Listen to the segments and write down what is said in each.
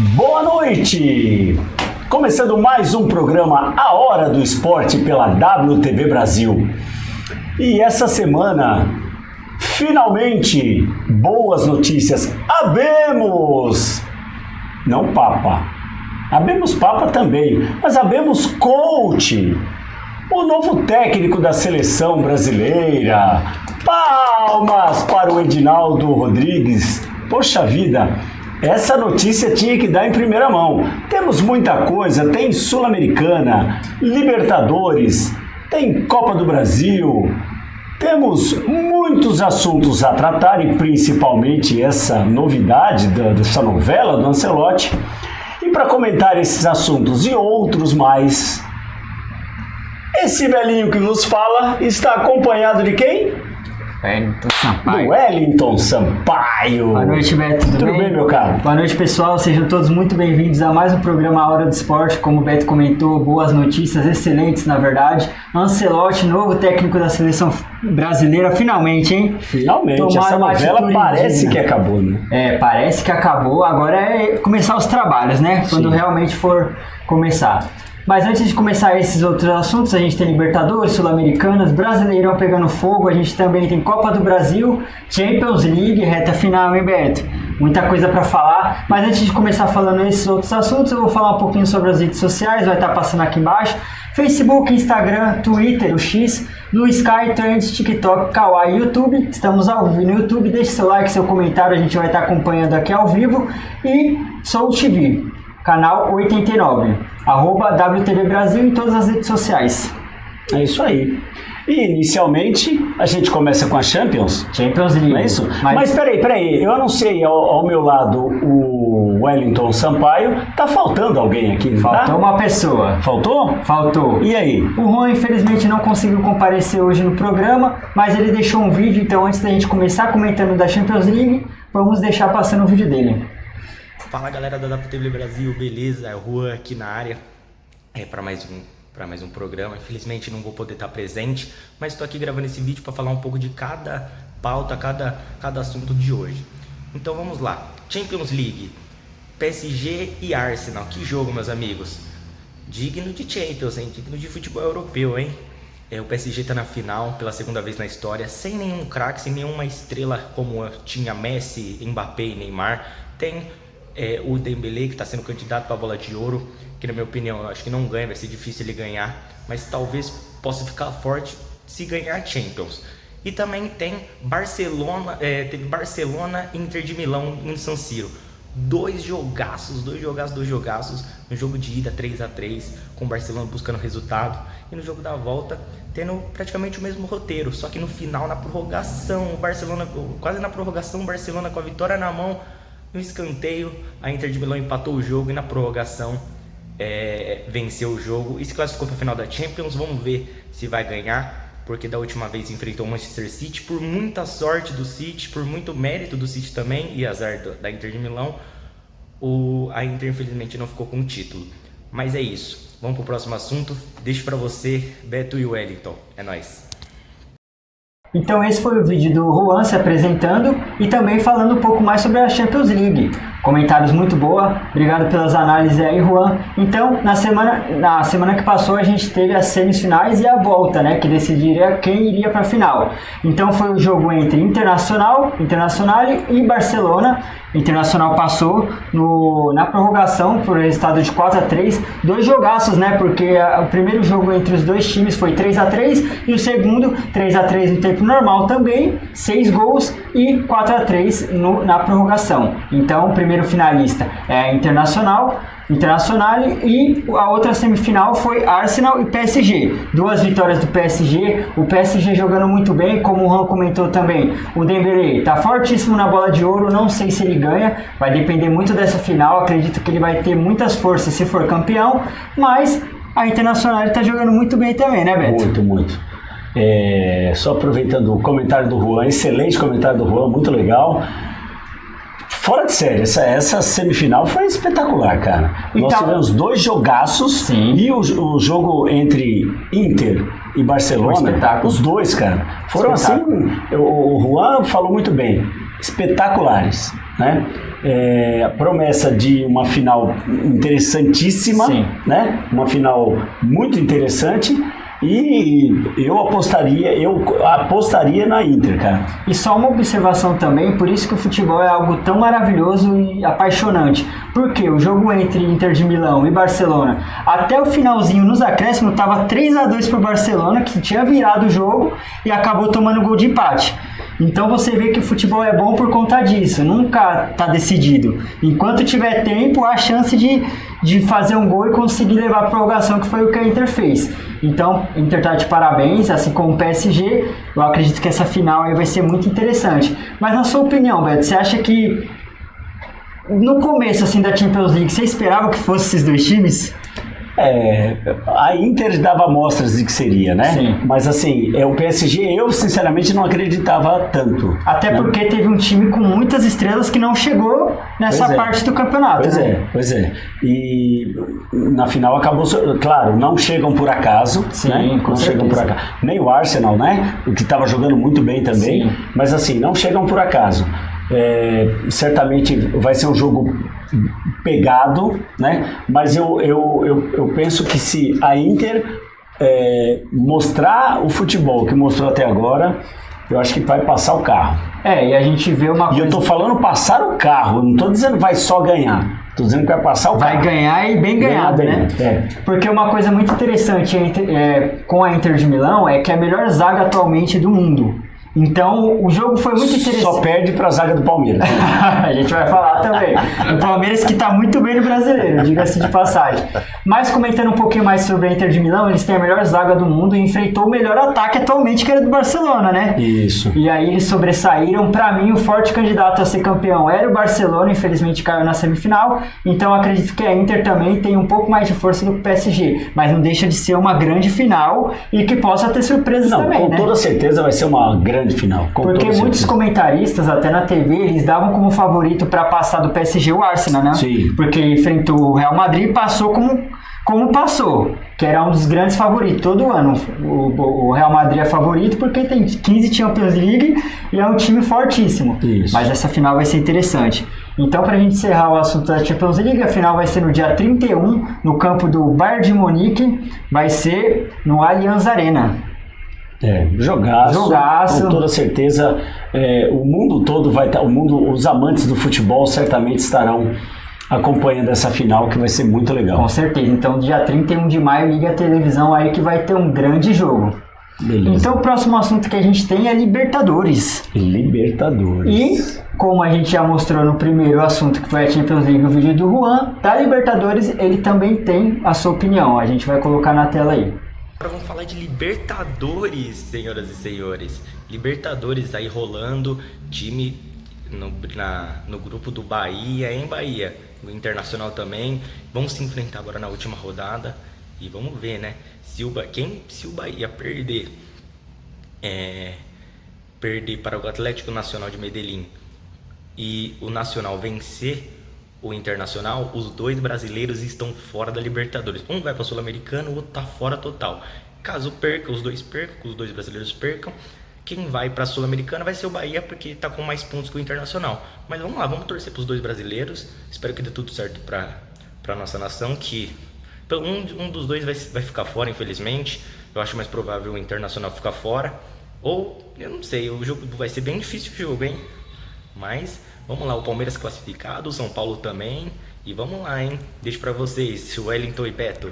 Boa noite! Começando mais um programa A Hora do Esporte pela WTV Brasil. E essa semana, finalmente, boas notícias. Habemos! Não Papa. Habemos Papa também, mas habemos Coach, o novo técnico da seleção brasileira. Palmas para o Edinaldo Rodrigues. Poxa vida, essa notícia tinha que dar em primeira mão. Temos muita coisa, tem Sul-Americana, Libertadores, tem Copa do Brasil, temos muitos assuntos a tratar e principalmente essa novidade dessa novela do Ancelotti. E para comentar esses assuntos e outros mais, esse velhinho que vos fala está acompanhado de quem? Wellington Sampaio. Do Wellington Sampaio. Boa noite, Beto. Tudo bem, meu caro? Boa noite, pessoal. Sejam todos muito bem-vindos a mais um programa A Hora do Esporte. Como o Beto comentou, boas notícias, excelentes, na verdade. Ancelotti, novo técnico da seleção brasileira, finalmente, hein? Finalmente. Tomaram essa novela parece que acabou, né? Parece que acabou. Agora é começar os trabalhos, né? Quando realmente for começar. Mas antes de começar esses outros assuntos, a gente tem Libertadores, Sul-Americanas, Brasileirão pegando fogo, a gente também tem Copa do Brasil, Champions League, reta final, hein, Beto? Muita coisa para falar, mas antes de começar falando esses outros assuntos, eu vou falar um pouquinho sobre as redes sociais, vai estar passando aqui embaixo. Facebook, Instagram, Twitter, o X, no Sky, Trends, TikTok, Kawaii, YouTube. Estamos ao vivo no YouTube, deixe seu like, seu comentário, a gente vai estar acompanhando aqui ao vivo. E Soul TV. Canal 89, @WTV Brasil em todas as redes sociais. É isso aí. E inicialmente a gente começa com a Champions League. Não é isso? Mas peraí, eu anunciei ao meu lado o Wellington Sampaio. Tá faltando alguém aqui, não Faltou uma pessoa. Faltou? Faltou. E aí? O Juan infelizmente não conseguiu comparecer hoje no programa, mas ele deixou um vídeo, então antes da gente começar comentando da Champions League, vamos deixar passando o vídeo dele. Fala galera da WTV Brasil, beleza? É o Juan aqui na área para mais um programa. Infelizmente não vou poder estar presente, mas estou aqui gravando esse vídeo para falar um pouco de cada pauta, cada assunto de hoje. Então vamos lá. Champions League, PSG e Arsenal. Que jogo, meus amigos. Digno de Champions, hein? Digno de futebol europeu, hein? O PSG está na final pela segunda vez na história, sem nenhum craque, sem nenhuma estrela como tinha Messi, Mbappé e Neymar. Tem o Dembélé, que está sendo candidato para a bola de ouro, que na minha opinião eu acho que não ganha, vai ser difícil ele ganhar, mas talvez possa ficar forte se ganhar Champions. E também tem Barcelona, teve Barcelona e Inter de Milão em San Siro. Dois jogaços, no jogo de ida 3-3, com o Barcelona buscando resultado, e no jogo da volta tendo praticamente o mesmo roteiro, só que no final, na prorrogação, o Barcelona com a vitória na mão. No escanteio, a Inter de Milão empatou o jogo e na prorrogação venceu o jogo e se classificou para a final da Champions. Vamos ver se vai ganhar, porque da última vez enfrentou o Manchester City. Por muita sorte do City, por muito mérito do City também e azar da Inter de Milão, a Inter infelizmente não ficou com o título. Mas é isso, vamos para o próximo assunto. Deixo para você, Beto e Wellington. É nóis. Então esse foi o vídeo do Juan se apresentando e também falando um pouco mais sobre a Champions League. Comentários muito boa, obrigado pelas análises aí, Juan. Então, na semana que passou a gente teve as semifinais e a volta, né, que decidiria quem iria para a final. Então foi o jogo entre Internacional e Barcelona. Internacional passou na prorrogação por resultado de 4-3, dois jogaços, né, porque o primeiro jogo entre os dois times foi 3-3 e o segundo 3-3 no tempo normal também, 6 gols e 4-3 na prorrogação. Então, o primeiro finalista é Internacional e a outra semifinal foi Arsenal e PSG. Duas vitórias do PSG, o PSG jogando muito bem, como o Juan comentou também. O Dembélé está fortíssimo na bola de ouro, não sei se ele ganha, vai depender muito dessa final, acredito que ele vai ter muitas forças se for campeão, mas a Internacional está jogando muito bem também, né, Beto? Muito. Só aproveitando o comentário do Juan, excelente comentário do Juan, muito legal. Fora de série, essa semifinal foi espetacular, cara. Então, nós tivemos dois jogaços. Sim. E o jogo entre Inter e Barcelona, os dois, cara, foram assim, o Juan falou muito bem, espetaculares, né? a promessa de uma final interessantíssima, Sim. né? Uma final muito interessante. E eu apostaria na Inter, cara. E só uma observação também, por isso que o futebol é algo tão maravilhoso e apaixonante. Porque o jogo entre Inter de Milão e Barcelona, até o finalzinho, nos acréscimos, estava 3-2 para o Barcelona, que tinha virado o jogo e acabou tomando gol de empate. Então você vê que o futebol é bom por conta disso, nunca está decidido. Enquanto tiver tempo, há chance de fazer um gol e conseguir levar a prorrogação, que foi o que a Inter fez. Então, a Inter está de parabéns, assim como o PSG. Eu acredito que essa final aí vai ser muito interessante. Mas na sua opinião, Beto, você acha que no começo assim, da Champions League, você esperava que fossem esses dois times? A Inter dava mostras de que seria, né? Sim. Mas assim, o PSG eu sinceramente não acreditava tanto. Até né? porque teve um time com muitas estrelas que não chegou nessa parte do campeonato. Pois é. E na final acabou, claro, não chegam por acaso. Sim, né? com não chegam por certeza. acaso. Nem o Arsenal, né? O que estava jogando muito bem também. Sim. Mas assim, não chegam por acaso. Certamente vai ser um jogo pegado, né? Mas eu penso que se a Inter mostrar o futebol que mostrou até agora, eu acho que vai passar o carro. E a gente vê uma coisa... E eu tô falando passar o carro, não tô dizendo vai só ganhar. Tô dizendo que vai passar o carro. Vai ganhar e bem ganhado, né? Porque uma coisa muito interessante com a Inter de Milão é que é a melhor zaga atualmente do mundo. Então, o jogo foi muito interessante. Só perde pra zaga do Palmeiras. A gente vai falar também. O Palmeiras que tá muito bem no Brasileiro, diga-se de passagem. Mas comentando um pouquinho mais sobre a Inter de Milão, eles têm a melhor zaga do mundo e enfrentou o melhor ataque atualmente, que era do Barcelona, né? Isso. E aí eles sobressaíram. Pra mim, o forte candidato a ser campeão era o Barcelona, infelizmente caiu na semifinal. Então, acredito que a Inter também tem um pouco mais de força do que o PSG. Mas não deixa de ser uma grande final e que possa ter surpresas também, com né? toda certeza vai ser uma grande final. Porque muitos comentaristas, até na TV, eles davam como favorito para passar do PSG o Arsenal, né? Sim. Porque enfrentou o Real Madrid e passou como passou, que era um dos grandes favoritos. Todo ano o Real Madrid é favorito porque tem 15 Champions League e é um time fortíssimo. Isso. Mas essa final vai ser interessante. Então, para a gente encerrar o assunto da Champions League, a final vai ser no dia 31, no campo do Bayern de Munique, vai ser no Allianz Arena. Jogaço. Com toda certeza, o mundo todo vai estar, os amantes do futebol certamente estarão acompanhando essa final, que vai ser muito legal. Com certeza. Então, dia 31 de maio, liga a televisão aí que vai ter um grande jogo. Beleza. Então, o próximo assunto que a gente tem é Libertadores. E, como a gente já mostrou no primeiro assunto, que foi a Champions League, o vídeo do Juan, da Libertadores, ele também tem a sua opinião. A gente vai colocar na tela aí. Agora vamos falar de Libertadores, senhoras e senhores. Libertadores aí rolando, time no grupo do Bahia, em Bahia. O Internacional também. Vão se enfrentar agora na última rodada. E vamos ver, né? Se o Bahia perder para o Atlético Nacional de Medellín e o Nacional vencer o Internacional, os dois brasileiros estão fora da Libertadores. Um vai para a Sul-Americana, o outro tá fora total. Caso perca, os dois brasileiros percam, quem vai para a Sul-Americana vai ser o Bahia, porque tá com mais pontos que o Internacional. Mas vamos lá, vamos torcer para os dois brasileiros. Espero que dê tudo certo para nossa nação, que um dos dois vai ficar fora, infelizmente. Eu acho mais provável o Internacional ficar fora. Ou, eu não sei, o jogo vai ser bem difícil o jogo, hein? Mas vamos lá, o Palmeiras classificado, o São Paulo também. E vamos lá, hein? Deixo pra vocês, Wellington e Beto.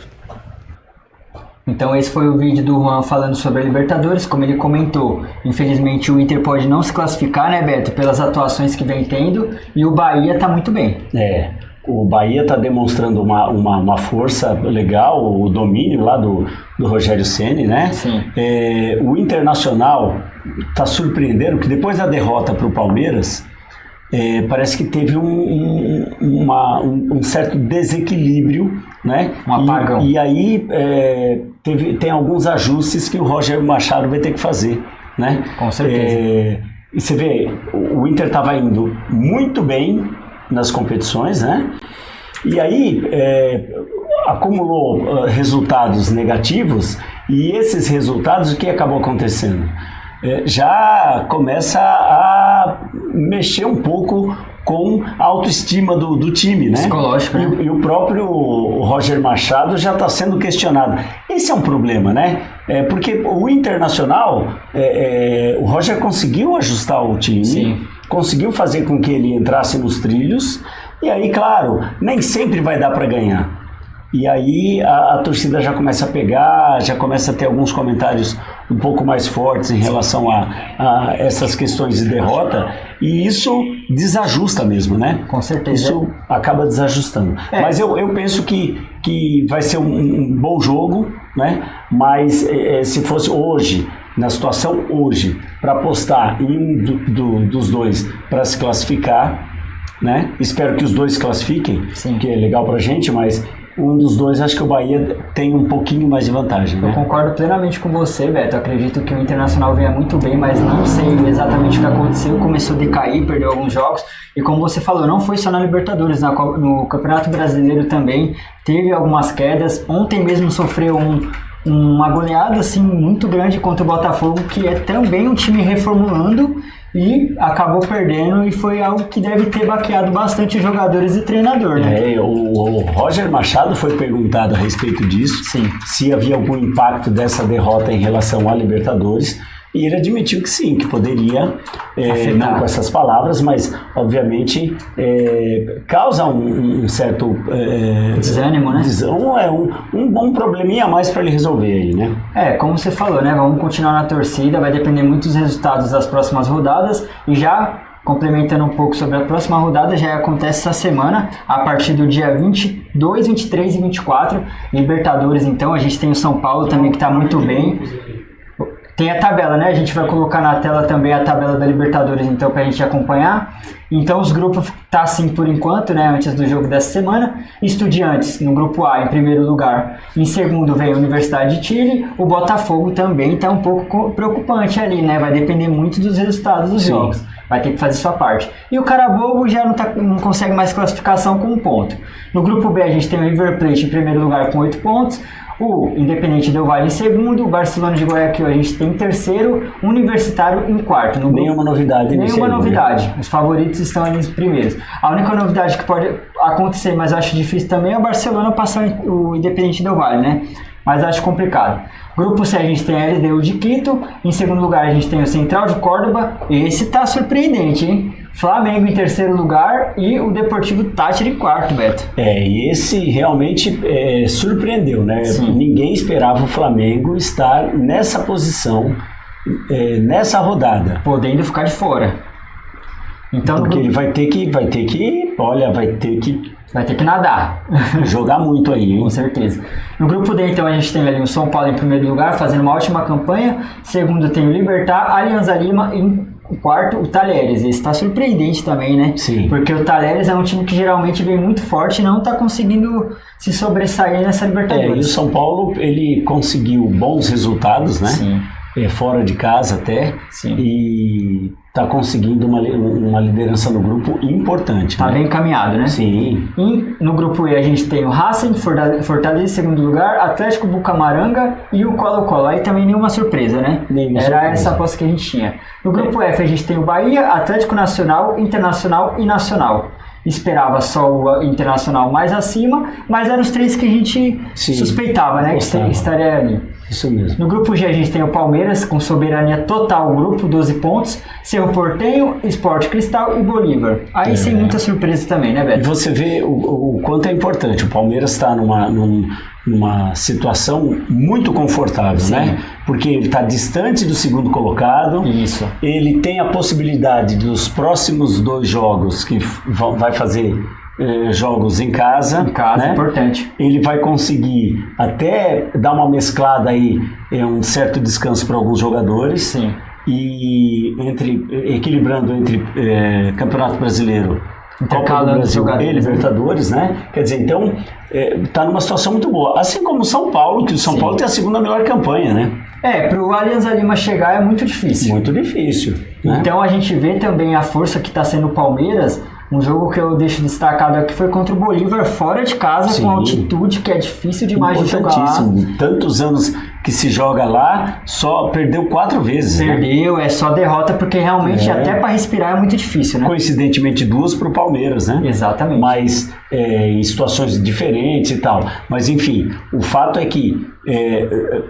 Então esse foi o vídeo do Juan falando sobre a Libertadores. Como ele comentou, infelizmente o Inter pode não se classificar, né, Beto? Pelas atuações que vem tendo. E o Bahia tá muito bem. O Bahia tá demonstrando uma força legal, o domínio lá do Rogério Ceni, né? Sim. O Internacional tá surpreendendo, que depois da derrota pro Palmeiras, parece que teve um certo desequilíbrio, né? Um apagão. E aí tem alguns ajustes que o Roger Machado vai ter que fazer, né? Com certeza. E você vê, o Inter estava indo muito bem nas competições, né? E aí acumulou resultados negativos, e esses resultados, o que acabou acontecendo? Já começa a mexer um pouco com a autoestima do time, né? Psicológico, né? E o próprio Roger Machado já está sendo questionado. Esse é um problema, né? Porque o Internacional, o Roger conseguiu ajustar o time, Sim. conseguiu fazer com que ele entrasse nos trilhos, e aí, claro, nem sempre vai dar para ganhar. E aí a torcida já começa a pegar, já começa a ter alguns comentários um pouco mais fortes em relação a essas questões de derrota, e isso desajusta mesmo, né? Com certeza. Isso acaba desajustando. Mas eu penso que vai ser um bom jogo, né? Mas se fosse hoje, na situação hoje, para apostar em um dos dois para se classificar, né? Espero que os dois se classifiquem, Sim. que é legal pra gente, mas um dos dois, acho que o Bahia tem um pouquinho mais de vantagem, né? Eu concordo plenamente com você, Beto. Eu acredito que o Internacional venha muito bem, mas não sei exatamente o que aconteceu. Começou a decair, perdeu alguns jogos. E como você falou, não foi só na Libertadores, no Campeonato Brasileiro também teve algumas quedas. Ontem mesmo sofreu uma goleada assim, muito grande contra o Botafogo, que é também um time reformulando, e acabou perdendo, e foi algo que deve ter baqueado bastante os jogadores e treinador, né? O Roger Machado foi perguntado a respeito disso, Sim. se havia algum impacto dessa derrota em relação à Libertadores, e ele admitiu que sim, que poderia, não com essas palavras, mas obviamente causa um certo desânimo, né? Um probleminha a mais para ele resolver aí, né? Como você falou, né? Vamos continuar na torcida, vai depender muito dos resultados das próximas rodadas, e já complementando um pouco sobre a próxima rodada, já acontece essa semana, a partir do dia 22, 23 e 24, Libertadores. Então a gente tem o São Paulo também, que está muito bem. Tem a tabela, né? A gente vai colocar na tela também a tabela da Libertadores, então, pra gente acompanhar. Então, os grupos tá assim por enquanto, né? Antes do jogo dessa semana. Estudiantes, no grupo A, em primeiro lugar. Em segundo vem a Universidade de Chile. O Botafogo também tá um pouco preocupante ali, né? Vai depender muito dos resultados dos jogos. Vai ter que fazer sua parte. E o Carabobo já não consegue mais classificação com 1 ponto. No grupo B, a gente tem o River Plate em primeiro lugar com 8 pontos. O Independente Del Valle em segundo, o Barcelona de Guayaquil a gente tem em terceiro, o Universitário em quarto. Nenhuma novidade. Nenhuma novidade. Os favoritos estão ali nos primeiros. A única novidade que pode acontecer, mas eu acho difícil também, é o Barcelona passar o Independente Del Valle, né? Mas acho complicado. Grupo C a gente tem a LDU de Quito, em segundo lugar a gente tem o Central de Córdoba, esse tá surpreendente, hein? Flamengo em terceiro lugar e o Deportivo Táchira em quarto, Beto. E esse realmente surpreendeu, né? Sim. Ninguém esperava o Flamengo estar nessa posição, nessa rodada. Podendo ficar de fora. Então, porque ele vai ter que nadar. Jogar muito aí, hein? Com certeza. No grupo D, então, a gente tem ali o São Paulo em primeiro lugar, fazendo uma ótima campanha. Segundo tem o Libertad, Alianza Lima em quarto, o Talheres. Esse está surpreendente também, né? Sim. Porque o Talheres é um time que geralmente vem muito forte e não está conseguindo se sobressair nessa Libertadores. E o São Paulo, ele conseguiu bons resultados, né? Sim. Fora de casa até. Sim. E está conseguindo uma liderança no grupo importante. Está bem encaminhado, né? Sim. E no grupo E a gente tem o Racing, Fortaleza em segundo lugar, Atlético Bucamaranga e o Colo-Colo. Aí também nenhuma surpresa, né? Era essa aposta que a gente tinha. No grupo F a gente tem o Bahia, Atlético Nacional, Internacional e Nacional. Esperava só o Internacional mais acima, mas eram os três que a gente suspeitava, né? Que estaria ali. Isso mesmo. No grupo G a gente tem o Palmeiras com soberania total, grupo 12 pontos, Cerro Porteño, Sport Cristal e Bolívar. Aí sem muita surpresa também, né, Beto? E você vê o quanto é importante. O Palmeiras está numa situação muito confortável, né? Porque ele está distante do segundo colocado. Isso. Ele tem a possibilidade dos próximos 2 jogos que vai fazer jogos em casa. Em casa, né? Importante. Ele vai conseguir até dar uma mesclada aí, um certo descanso para alguns jogadores. Sim. E equilibrando entre Campeonato Brasileiro, Copa do Brasil e Libertadores, né? Quer dizer, então, está numa situação muito boa. Assim como o São Paulo, que o São Paulo tem a segunda melhor campanha, né? Para o Alianza Lima chegar é muito difícil. Muito difícil. Né? Então a gente vê também a força que está sendo o Palmeiras. Um jogo que eu deixo destacado aqui foi contra o Bolívar, fora de casa, com altitude, que é difícil demais de jogar lá. Tantos anos que se joga lá, só perdeu 4 vezes. Perdeu, né? É só derrota, porque realmente até para respirar é muito difícil, né? Coincidentemente 2 para o Palmeiras, né? Exatamente. Mas em situações diferentes e tal. Mas enfim, o fato é que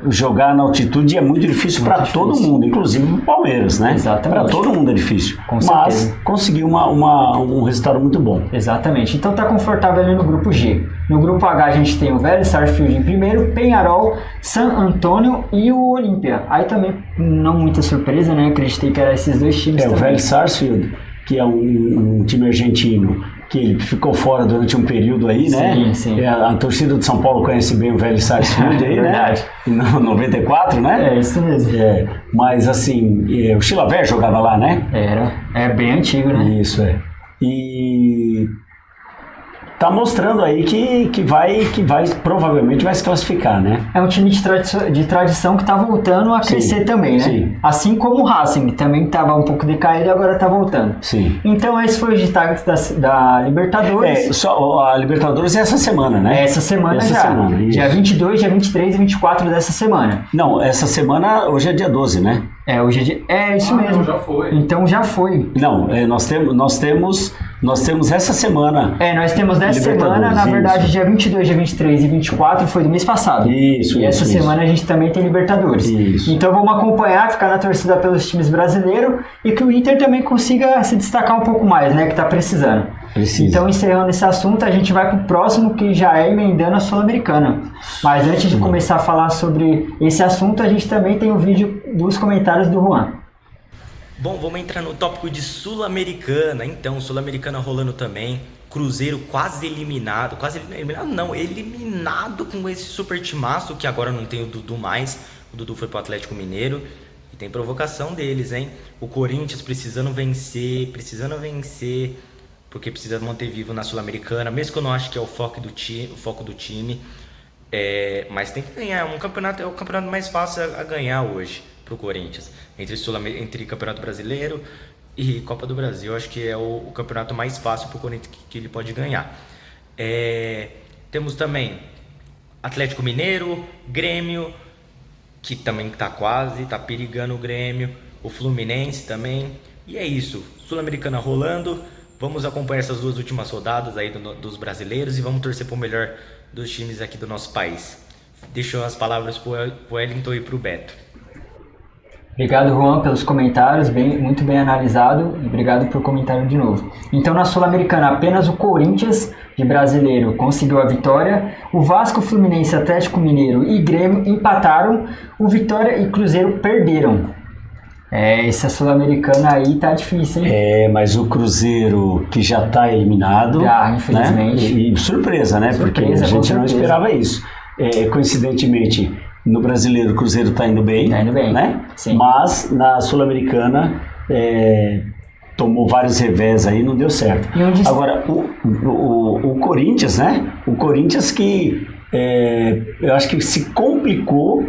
jogar na altitude é muito difícil para todo mundo, inclusive o Palmeiras, né? Exatamente. Para todo mundo é difícil. Com certeza. Mas conseguiu um resultado muito bom. Exatamente. Então tá confortável ali no grupo G. No grupo H a gente tem o Vélez Sarsfield em primeiro, Peñarol, San Antonio e o Olímpia. Aí também não muita surpresa, né? Acreditei que eram esses 2 times também. O Vélez Sarsfield, que é um time argentino que ficou fora durante um período aí, né? Sim, sim. A torcida de São Paulo conhece bem o Vélez Sarsfield aí, verdade. Né? Em 94, né? Isso mesmo. Mas assim, o Chilavert jogava lá, né? É bem antigo, né? Isso, E tá mostrando aí que vai provavelmente vai se classificar, né? É um time de tradição que tá voltando a crescer também, né? Sim. Assim como o Racing, também estava um pouco decaído e agora tá voltando. Sim. Então esse foi o destaque da Libertadores. Só a Libertadores é essa semana, né? Essa semana já. Dia 22, dia 23 e 24 dessa semana. Não, essa semana, hoje é dia 12, né? Hoje é dia... isso mesmo. Já foi. Então já foi. Não, nós temos essa semana. Nós temos dessa semana, na verdade, isso. dia 22, dia 23 e 24 foi do mês passado. Isso, E essa semana a gente também tem Libertadores. Isso. Então vamos acompanhar, ficar na torcida pelos times brasileiros e que o Inter também consiga se destacar um pouco mais, né? Que tá precisando. Precisa. Então, encerrando esse assunto, a gente vai pro próximo, que já é emendando a Sul-Americana. Mas antes de começar a falar sobre esse assunto, a gente também tem um vídeo dos comentários do Juan. Bom, vamos entrar no tópico de Sul-Americana. Então, Sul-Americana rolando também. Cruzeiro quase eliminado com esse super timaço, que agora não tem o Dudu mais. O Dudu foi pro Atlético Mineiro. E tem provocação deles, hein? O Corinthians precisando vencer, porque precisa manter vivo na Sul-Americana, mesmo que eu não acho que é o foco do time. Mas tem que ganhar. É o campeonato mais fácil a ganhar hoje pro Corinthians. Entre Campeonato Brasileiro e Copa do Brasil, acho que é o campeonato mais fácil pro Corinthians que ele pode ganhar. Temos também Atlético Mineiro, Grêmio, que também tá perigando o Grêmio, o Fluminense também. E é isso, Sul-Americana rolando. Vamos acompanhar essas 2 últimas rodadas aí dos brasileiros e vamos torcer pro melhor dos times aqui do nosso país. Deixo as palavras pro Wellington e pro Beto. Obrigado, Juan, pelos comentários, muito bem analisado, e obrigado por comentário de novo. Então, na Sul-Americana, apenas o Corinthians, de brasileiro, conseguiu a vitória. O Vasco, Fluminense, Atlético Mineiro e Grêmio empataram. O Vitória e Cruzeiro perderam. Essa Sul-Americana aí tá difícil, hein? Mas o Cruzeiro, que já tá eliminado... infelizmente. Né? E surpresa, né? Porque a gente não esperava isso. Coincidentemente... No brasileiro, o Cruzeiro está indo bem, né? Sim. Mas na Sul-Americana tomou vários revés aí, não deu certo. Agora, o Corinthians, né? O Corinthians que eu acho que se complicou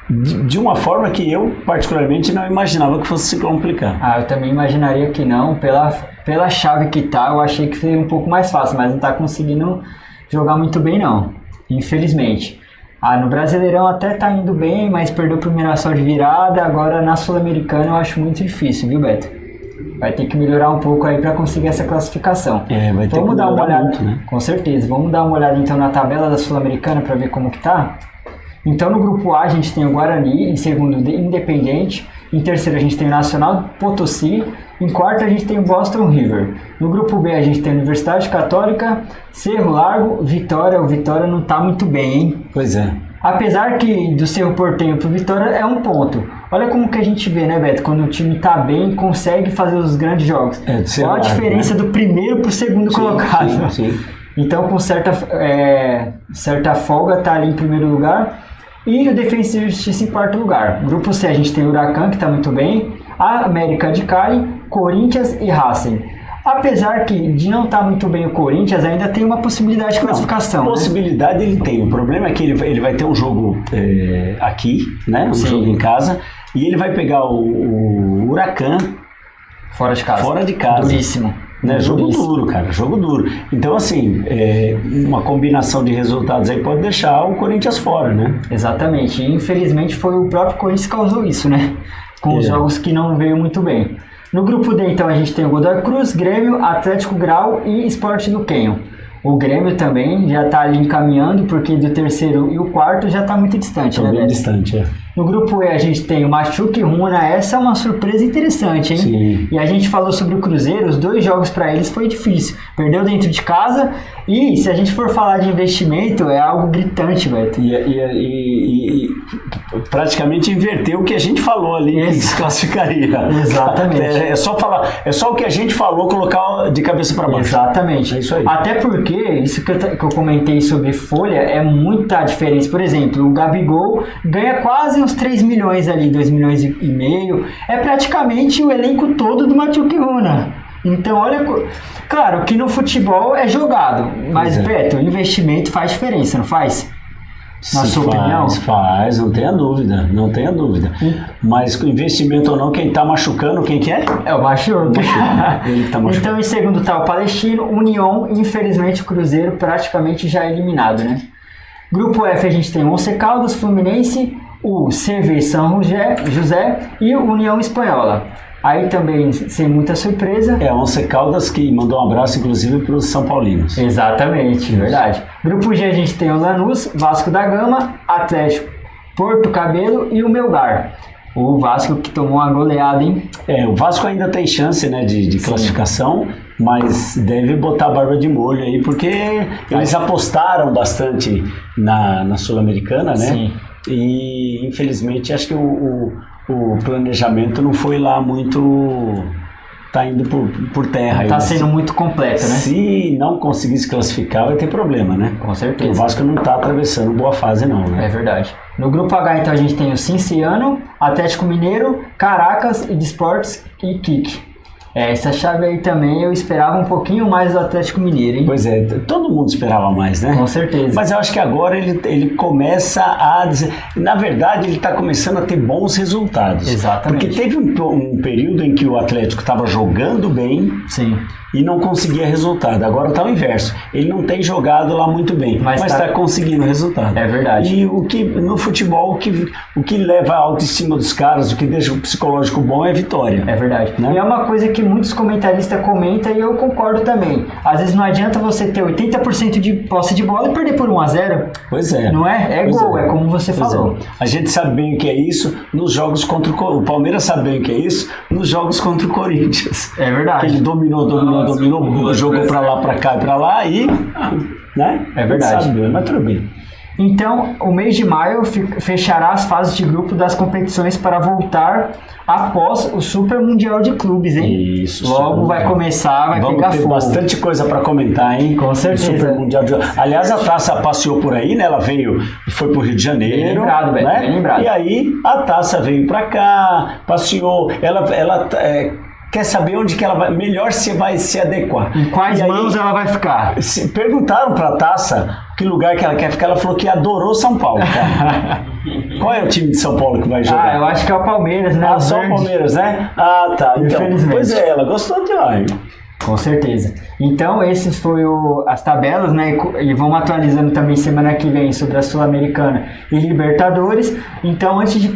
de uma forma que eu particularmente não imaginava que fosse se complicar. Eu também imaginaria que não, pela chave que tá, eu achei que seria um pouco mais fácil, mas não tá conseguindo jogar muito bem não, infelizmente. No Brasileirão até tá indo bem, mas perdeu para o Mirassol de virada. Agora na Sul-Americana eu acho muito difícil, viu, Beto? Vai ter que melhorar um pouco aí para conseguir essa classificação. Vai ter que dar uma olhada, muito, né? Com certeza. Vamos dar uma olhada então na tabela da Sul-Americana para ver como que tá. Então no grupo A a gente tem o Guarani, em segundo o Independente, em terceiro a gente tem o Nacional Potosí, em quarto a gente tem o Boston River. No grupo B a gente tem a Universidade Católica, Cerro Largo, Vitória. O Vitória não tá muito bem, hein? Pois é. Apesar que do Cerro Porteño pro Vitória é 1 ponto. Olha como que a gente vê, né, Beto? Quando o time tá bem, consegue fazer os grandes jogos. Olha a diferença, né? Do primeiro pro segundo colocado. Sim. Então, com certa folga, tá ali em primeiro lugar. E o Defensa e Justiça em quarto lugar. Grupo C, a gente tem o Huracan, que tá muito bem. A América de Cali, Corinthians e Racing. Apesar de não estar muito bem o Corinthians, ainda tem uma possibilidade de classificação. Possibilidade ele tem. O problema é que ele vai ter um jogo aqui, né? Jogo em casa. E ele vai pegar o Huracan fora de casa. Fora de casa. Duríssimo. Né? Jogo duro, cara, jogo duro. Então, assim, uma combinação de resultados aí pode deixar o Corinthians fora, né? Exatamente. E, infelizmente, foi o próprio Corinthians que causou isso, né? Com os jogos que não veio muito bem. No grupo D, então, a gente tem o Godoy Cruz, Grêmio, Atlético Grau e Sport do Canyon. O Grêmio também já está ali encaminhando, porque do terceiro e o quarto já está muito distante, né, bem distante, é. No grupo E a gente tem o Machuca e Runa, essa é uma surpresa interessante, hein? Sim. E a gente falou sobre o Cruzeiro, os 2 jogos para eles foi difícil. Perdeu dentro de casa e se a gente for falar de investimento, é algo gritante, Beto. E praticamente inverteu o que a gente falou ali que desclassificaria. Exatamente. É só falar, é só o que a gente falou, colocar de cabeça para baixo. Exatamente. É isso aí. Até porque, isso que eu comentei sobre folha, é muita diferença. Por exemplo, o Gabigol ganha quase uns 3 milhões ali, 2 milhões e meio. É praticamente o elenco todo do Machuca e Runa. Então, olha... Claro, que no futebol é jogado, mas, Beto, o investimento faz diferença, não faz? Na sua opinião? Faz, não tenha dúvida, não tenha dúvida. Mas com investimento ou não, quem tá machucando, quem que é? É o Machuca. Ele que tá machucando. Então, em segundo tá o Palestino, União, infelizmente o Cruzeiro praticamente já eliminado, né? Grupo F a gente tem Once Caldas, Fluminense, o CV São José e o União Espanhola. Aí também, sem muita surpresa... Once Caldas que mandou um abraço, inclusive, para os São Paulinos. Exatamente, verdade. Grupo G a gente tem o Lanús, Vasco da Gama, Atlético, Porto Cabelo e o Melgar. O Vasco que tomou uma goleada, hein? O Vasco ainda tem chance, né, de classificação, mas deve botar a barba de molho aí, porque eles apostaram bastante na Sul-Americana, né? Sim. E, infelizmente, acho que o planejamento não foi lá muito... Tá indo por terra. Tá sendo muito completo, né? Se não conseguir se classificar, vai ter problema, né? Com certeza. Porque o Vasco não tá atravessando boa fase, não, né? É verdade. No grupo H, então, a gente tem o Cinciano, Atlético Mineiro, Caracas, Desportes e Kik. Essa chave aí também eu esperava um pouquinho mais do Atlético Mineiro, hein? Pois é, todo mundo esperava mais, né? Com certeza. Mas eu acho que agora ele começa a dizer... Na verdade, ele está começando a ter bons resultados. Exatamente. Porque teve um período em que o Atlético estava jogando bem... Sim. E não conseguia resultado. Agora está o inverso. Ele não tem jogado lá muito bem, mas está conseguindo resultado. É verdade. E no futebol, o que leva a autoestima dos caras, o que deixa o psicológico bom é a vitória. É verdade. Né? E é uma coisa que muitos comentaristas comentam e eu concordo também. Às vezes não adianta você ter 80% de posse de bola e perder por 1-0. Pois é. Não é? É gol, é como você falou. A gente sabe bem o que é isso nos jogos contra o Palmeiras sabe bem o que é isso nos jogos contra o Corinthians. É verdade. Ele dominou, jogou pra lá, pra cá e pra lá e... Né? É verdade. Sabe, mas tudo bem. Então, o mês de maio fechará as fases de grupo das competições para voltar após o Super Mundial de Clubes, hein? Isso. Logo vai começar, vai pegar fogo. Vamos ter bastante coisa para comentar, hein? Com certeza. O Super Mundial de... Aliás, a taça passeou por aí, né? Ela foi pro Rio de Janeiro. Bem lembrado, velho. Né? Bem lembrado. E aí, a taça veio para cá, passeou. Ela quer saber onde que ela vai, melhor se vai se adequar. Em quais mãos ela vai ficar? Perguntaram para a taça que lugar que ela quer ficar, ela falou que adorou São Paulo, cara. Qual é o time de São Paulo que vai jogar? Eu acho que é o Palmeiras, né? Só o Palmeiras, né? Tá. Então, pois é, ela gostou de lá, hein? Com certeza. Então, esses foram as tabelas, né? E vamos atualizando também semana que vem sobre a Sul-Americana e Libertadores. Então, antes de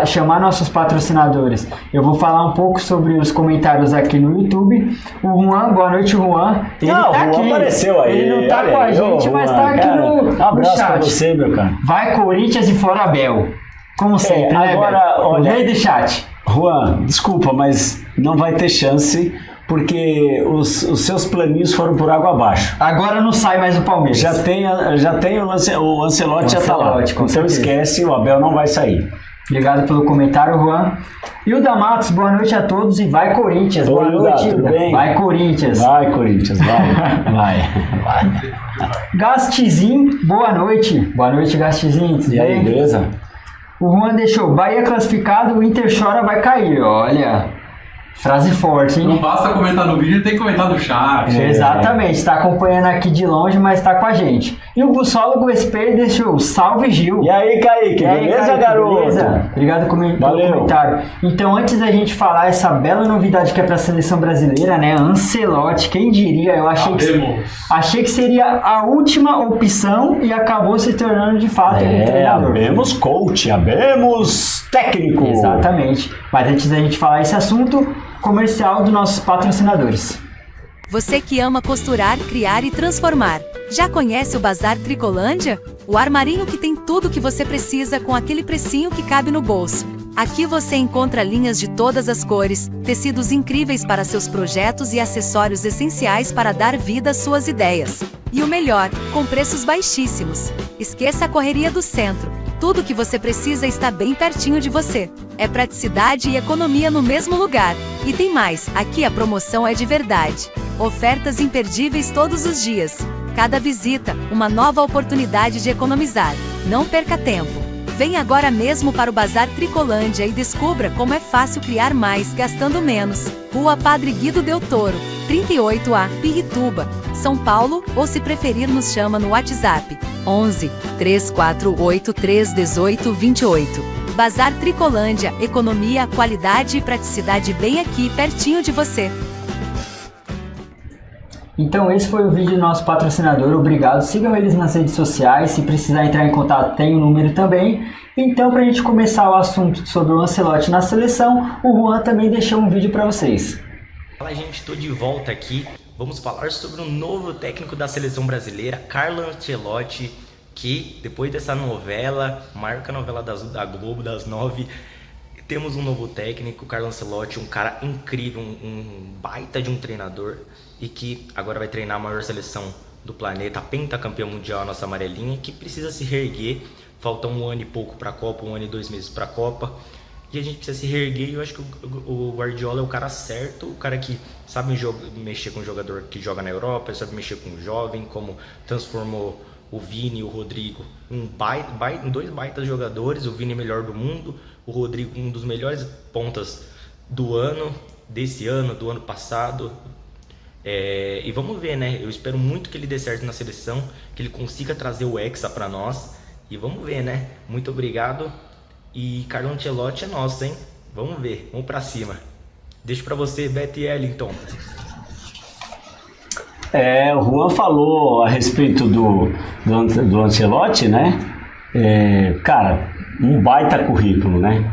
chamar nossos patrocinadores, eu vou falar um pouco sobre os comentários aqui no YouTube. O Juan, boa noite, Juan. Ele tá aqui. O Juan apareceu aí. Ele não tá com a gente, mas tá aqui no chat. Um abraço pra você, meu cara. Vai Corinthians e fora Abel. Como sempre, né, agora, olha, o rei do chat. Juan, desculpa, mas não vai ter chance... Porque os seus planinhos foram por água abaixo. Agora não sai mais o Palmeiras. Já tem o Ancelotti já está lá. Então esquece, o Abel não vai sair. Obrigado pelo comentário, Juan. E o Damatos, boa noite a todos e vai Corinthians. Boa noite, tudo bem? Vai Corinthians. Vai Corinthians, vai. Gastizinho, boa noite. Boa noite, Gastizinho. E aí, beleza? O Juan deixou Bahia classificado, o Inter chora, vai cair. Olha... Frase forte, hein? Não basta comentar no vídeo, tem que comentar no chat. Exatamente, está acompanhando aqui de longe, mas está com a gente. E o buçólogo SP deixou salve Gil. E aí, Kaique, beleza, Kaique, garoto? Beleza? Obrigado pelo comentário. Então, antes da gente falar essa bela novidade que é para a seleção brasileira, né? Ancelotti, quem diria? Eu achei que seria a última opção e acabou se tornando de fato um treinador. Habemos coach, habemos técnico. Exatamente. Mas antes da gente falar esse assunto, comercial dos nossos patrocinadores. Você que ama costurar, criar e transformar. Já conhece o Bazar Tricolândia? O armarinho que tem tudo que você precisa com aquele precinho que cabe no bolso. Aqui você encontra linhas de todas as cores, tecidos incríveis para seus projetos e acessórios essenciais para dar vida às suas ideias. E o melhor, com preços baixíssimos. Esqueça a correria do centro. Tudo o que você precisa está bem pertinho de você. É praticidade e economia no mesmo lugar. E tem mais, aqui a promoção é de verdade. Ofertas imperdíveis todos os dias. Cada visita, uma nova oportunidade de economizar. Não perca tempo. Venha agora mesmo para o Bazar Tricolândia e descubra como é fácil criar mais gastando menos. Rua Padre Guido Del Toro, 38A, Pirituba, São Paulo, ou se preferir nos chama no WhatsApp 11 3483 1828. Bazar Tricolândia, economia, qualidade e praticidade bem aqui pertinho de você. Então esse foi o vídeo do nosso patrocinador, obrigado, sigam eles nas redes sociais, se precisar entrar em contato tem o número também. Então pra gente começar o assunto sobre o Ancelotti na seleção, o Juan também deixou um vídeo pra vocês. Fala gente, tô de volta aqui, vamos falar sobre o novo técnico da seleção brasileira, Carlo Ancelotti, que depois dessa novela, marca a novela da Globo das 9, temos um novo técnico, Carlo Ancelotti, um cara incrível, um baita de um treinador e que agora vai treinar a maior seleção do planeta, a pentacampeã mundial, a nossa amarelinha, que precisa se reerguer. Falta um ano e pouco para a Copa, 1 ano e 2 meses para a Copa, e a gente precisa se reerguer. E eu acho que o Guardiola é o cara certo, o cara que sabe mexer com o jogador que joga na Europa, sabe mexer com o jovem, como transformou o Vini e o Rodrigo em dois baitas jogadores. O Vini melhor do mundo, o Rodrigo um dos melhores pontas do ano, desse ano, do ano passado. E vamos ver, né? Eu espero muito que ele dê certo na seleção, que ele consiga trazer o Hexa pra nós. E vamos ver, né? Muito obrigado. E Carlo Ancelotti é nosso, hein? Vamos ver, vamos pra cima. Deixo pra você, Beth Ellington. O Juan falou a respeito do Ancelotti, né? Cara, um baita currículo, né?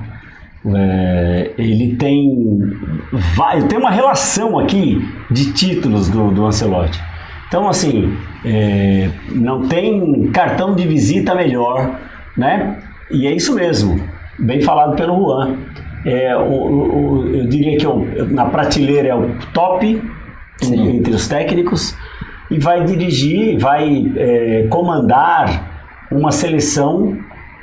Ele tem uma relação aqui de títulos do Ancelotti. Então, assim, não tem cartão de visita melhor, né? E é isso mesmo, bem falado pelo Juan. Eu diria que na prateleira é o top entre os técnicos e vai dirigir, vai comandar uma seleção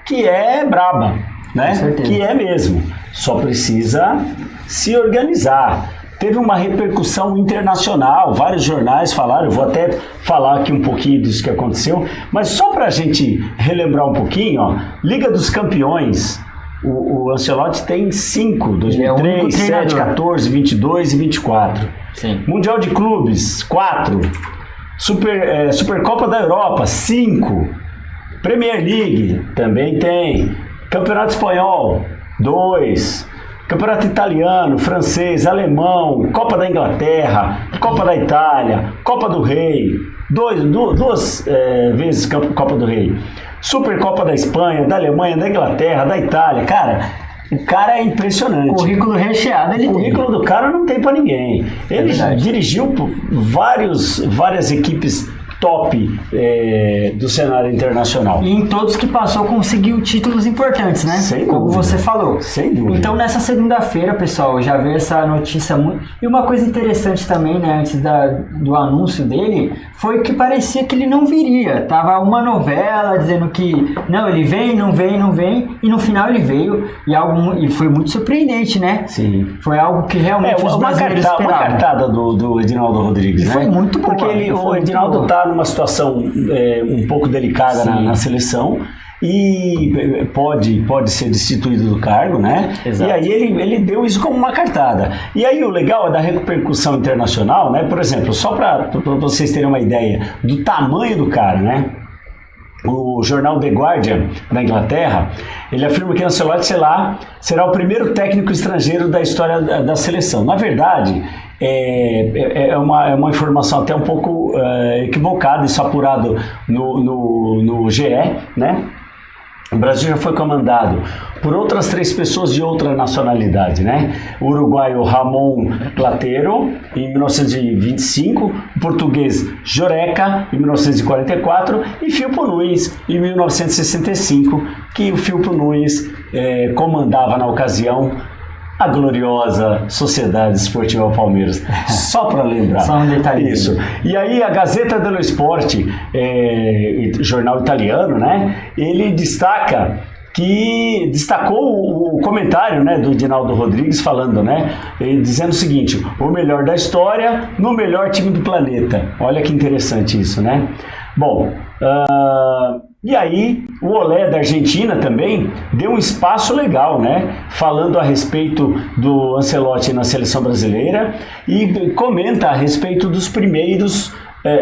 que é braba, né? Que é mesmo, só precisa se organizar. Teve uma repercussão internacional, vários jornais falaram, eu vou até falar aqui um pouquinho disso que aconteceu, mas só para a gente relembrar um pouquinho, ó, Liga dos Campeões, o Ancelotti tem 5, 2003, 7, 14, 22 e 24. Sim. Mundial de Clubes, 4. Supercopa da Europa, 5. Premier League, também tem. Campeonato Espanhol, 2. Campeonato Italiano, Francês, Alemão, Copa da Inglaterra, Copa da Itália, Copa do Rei, duas vezes Copa do Rei, Supercopa da Espanha, da Alemanha, da Inglaterra, da Itália. Cara, o cara é impressionante. Currículo recheado ele tem. O currículo do cara não tem pra ninguém. Ele dirigiu várias equipes top do cenário internacional. E em todos que passou conseguiu títulos importantes, né? Sem Como dúvida. você falou. Sem dúvida. Então nessa segunda-feira, pessoal, já veio essa notícia muito... E uma coisa interessante também, né, antes do anúncio dele, foi que parecia que ele não viria. Tava uma novela dizendo que não, ele vem, não vem, não vem, e no final ele veio e foi muito surpreendente, né? Sim. Foi algo que realmente os brasileiros esperavam. Uma cartada do Edinaldo Rodrigues, né? Foi muito boa. Porque o Edinaldo tá numa situação um pouco delicada na seleção e pode ser destituído do cargo, né? Exato. E aí ele deu isso como uma cartada. E aí o legal é da repercussão internacional, né? Por exemplo, só para vocês terem uma ideia do tamanho do cara, né? O jornal The Guardian, da Inglaterra, ele afirma que Ancelotti, será o primeiro técnico estrangeiro da história da seleção. Na verdade, é uma informação até um pouco equivocada, isso apurado no GE, né? O Brasil já foi comandado por outras 3 pessoas de outra nacionalidade, né? O uruguaio Ramon Platero, em 1925, o português Joreca, em 1944, e Filpo Nunes, em 1965, que o Filpo Nunes comandava na ocasião a gloriosa Sociedade Esportiva Palmeiras. Só para lembrar. Só um detalhe. Isso. E aí a Gazzetta dello Sport, jornal italiano, né? Ele destacou o comentário, né, do Edinaldo Rodrigues falando, né, dizendo o seguinte: o melhor da história no melhor time do planeta. Olha que interessante isso, né? Bom, e aí o Olé da Argentina também deu um espaço legal, né, falando a respeito do Ancelotti na seleção brasileira e comenta a respeito dos primeiros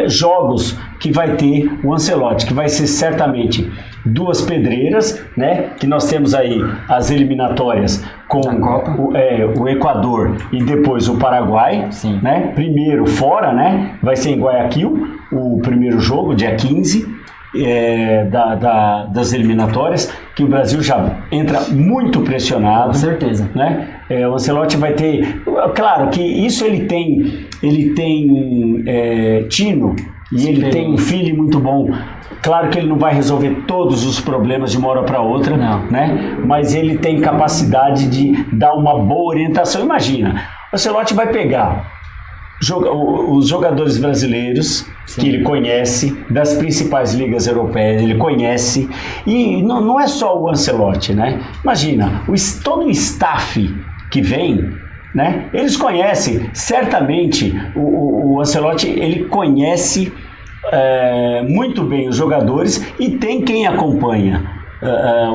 jogos que vai ter o Ancelotti, que vai ser certamente 2 pedreiras, né? Que nós temos aí as eliminatórias com o Equador e depois o Paraguai, sim, né? Primeiro fora, né? Vai ser em Guayaquil o primeiro jogo, dia 15 das eliminatórias, que o Brasil já entra muito pressionado. Com certeza, né? O Ancelotti vai ter, claro que isso ele tem tino e ele tem um feeling muito bom. Claro que ele não vai resolver todos os problemas de uma hora para outra, não, né? Mas ele tem capacidade de dar uma boa orientação. Imagina, o Ancelotti vai pegar os jogadores brasileiros, sim, que ele conhece, das principais ligas europeias, ele conhece, e não é só o Ancelotti, né? Imagina, todo o staff que vem, né? Eles conhecem, certamente, o Ancelotti, ele conhece muito bem os jogadores e tem quem acompanha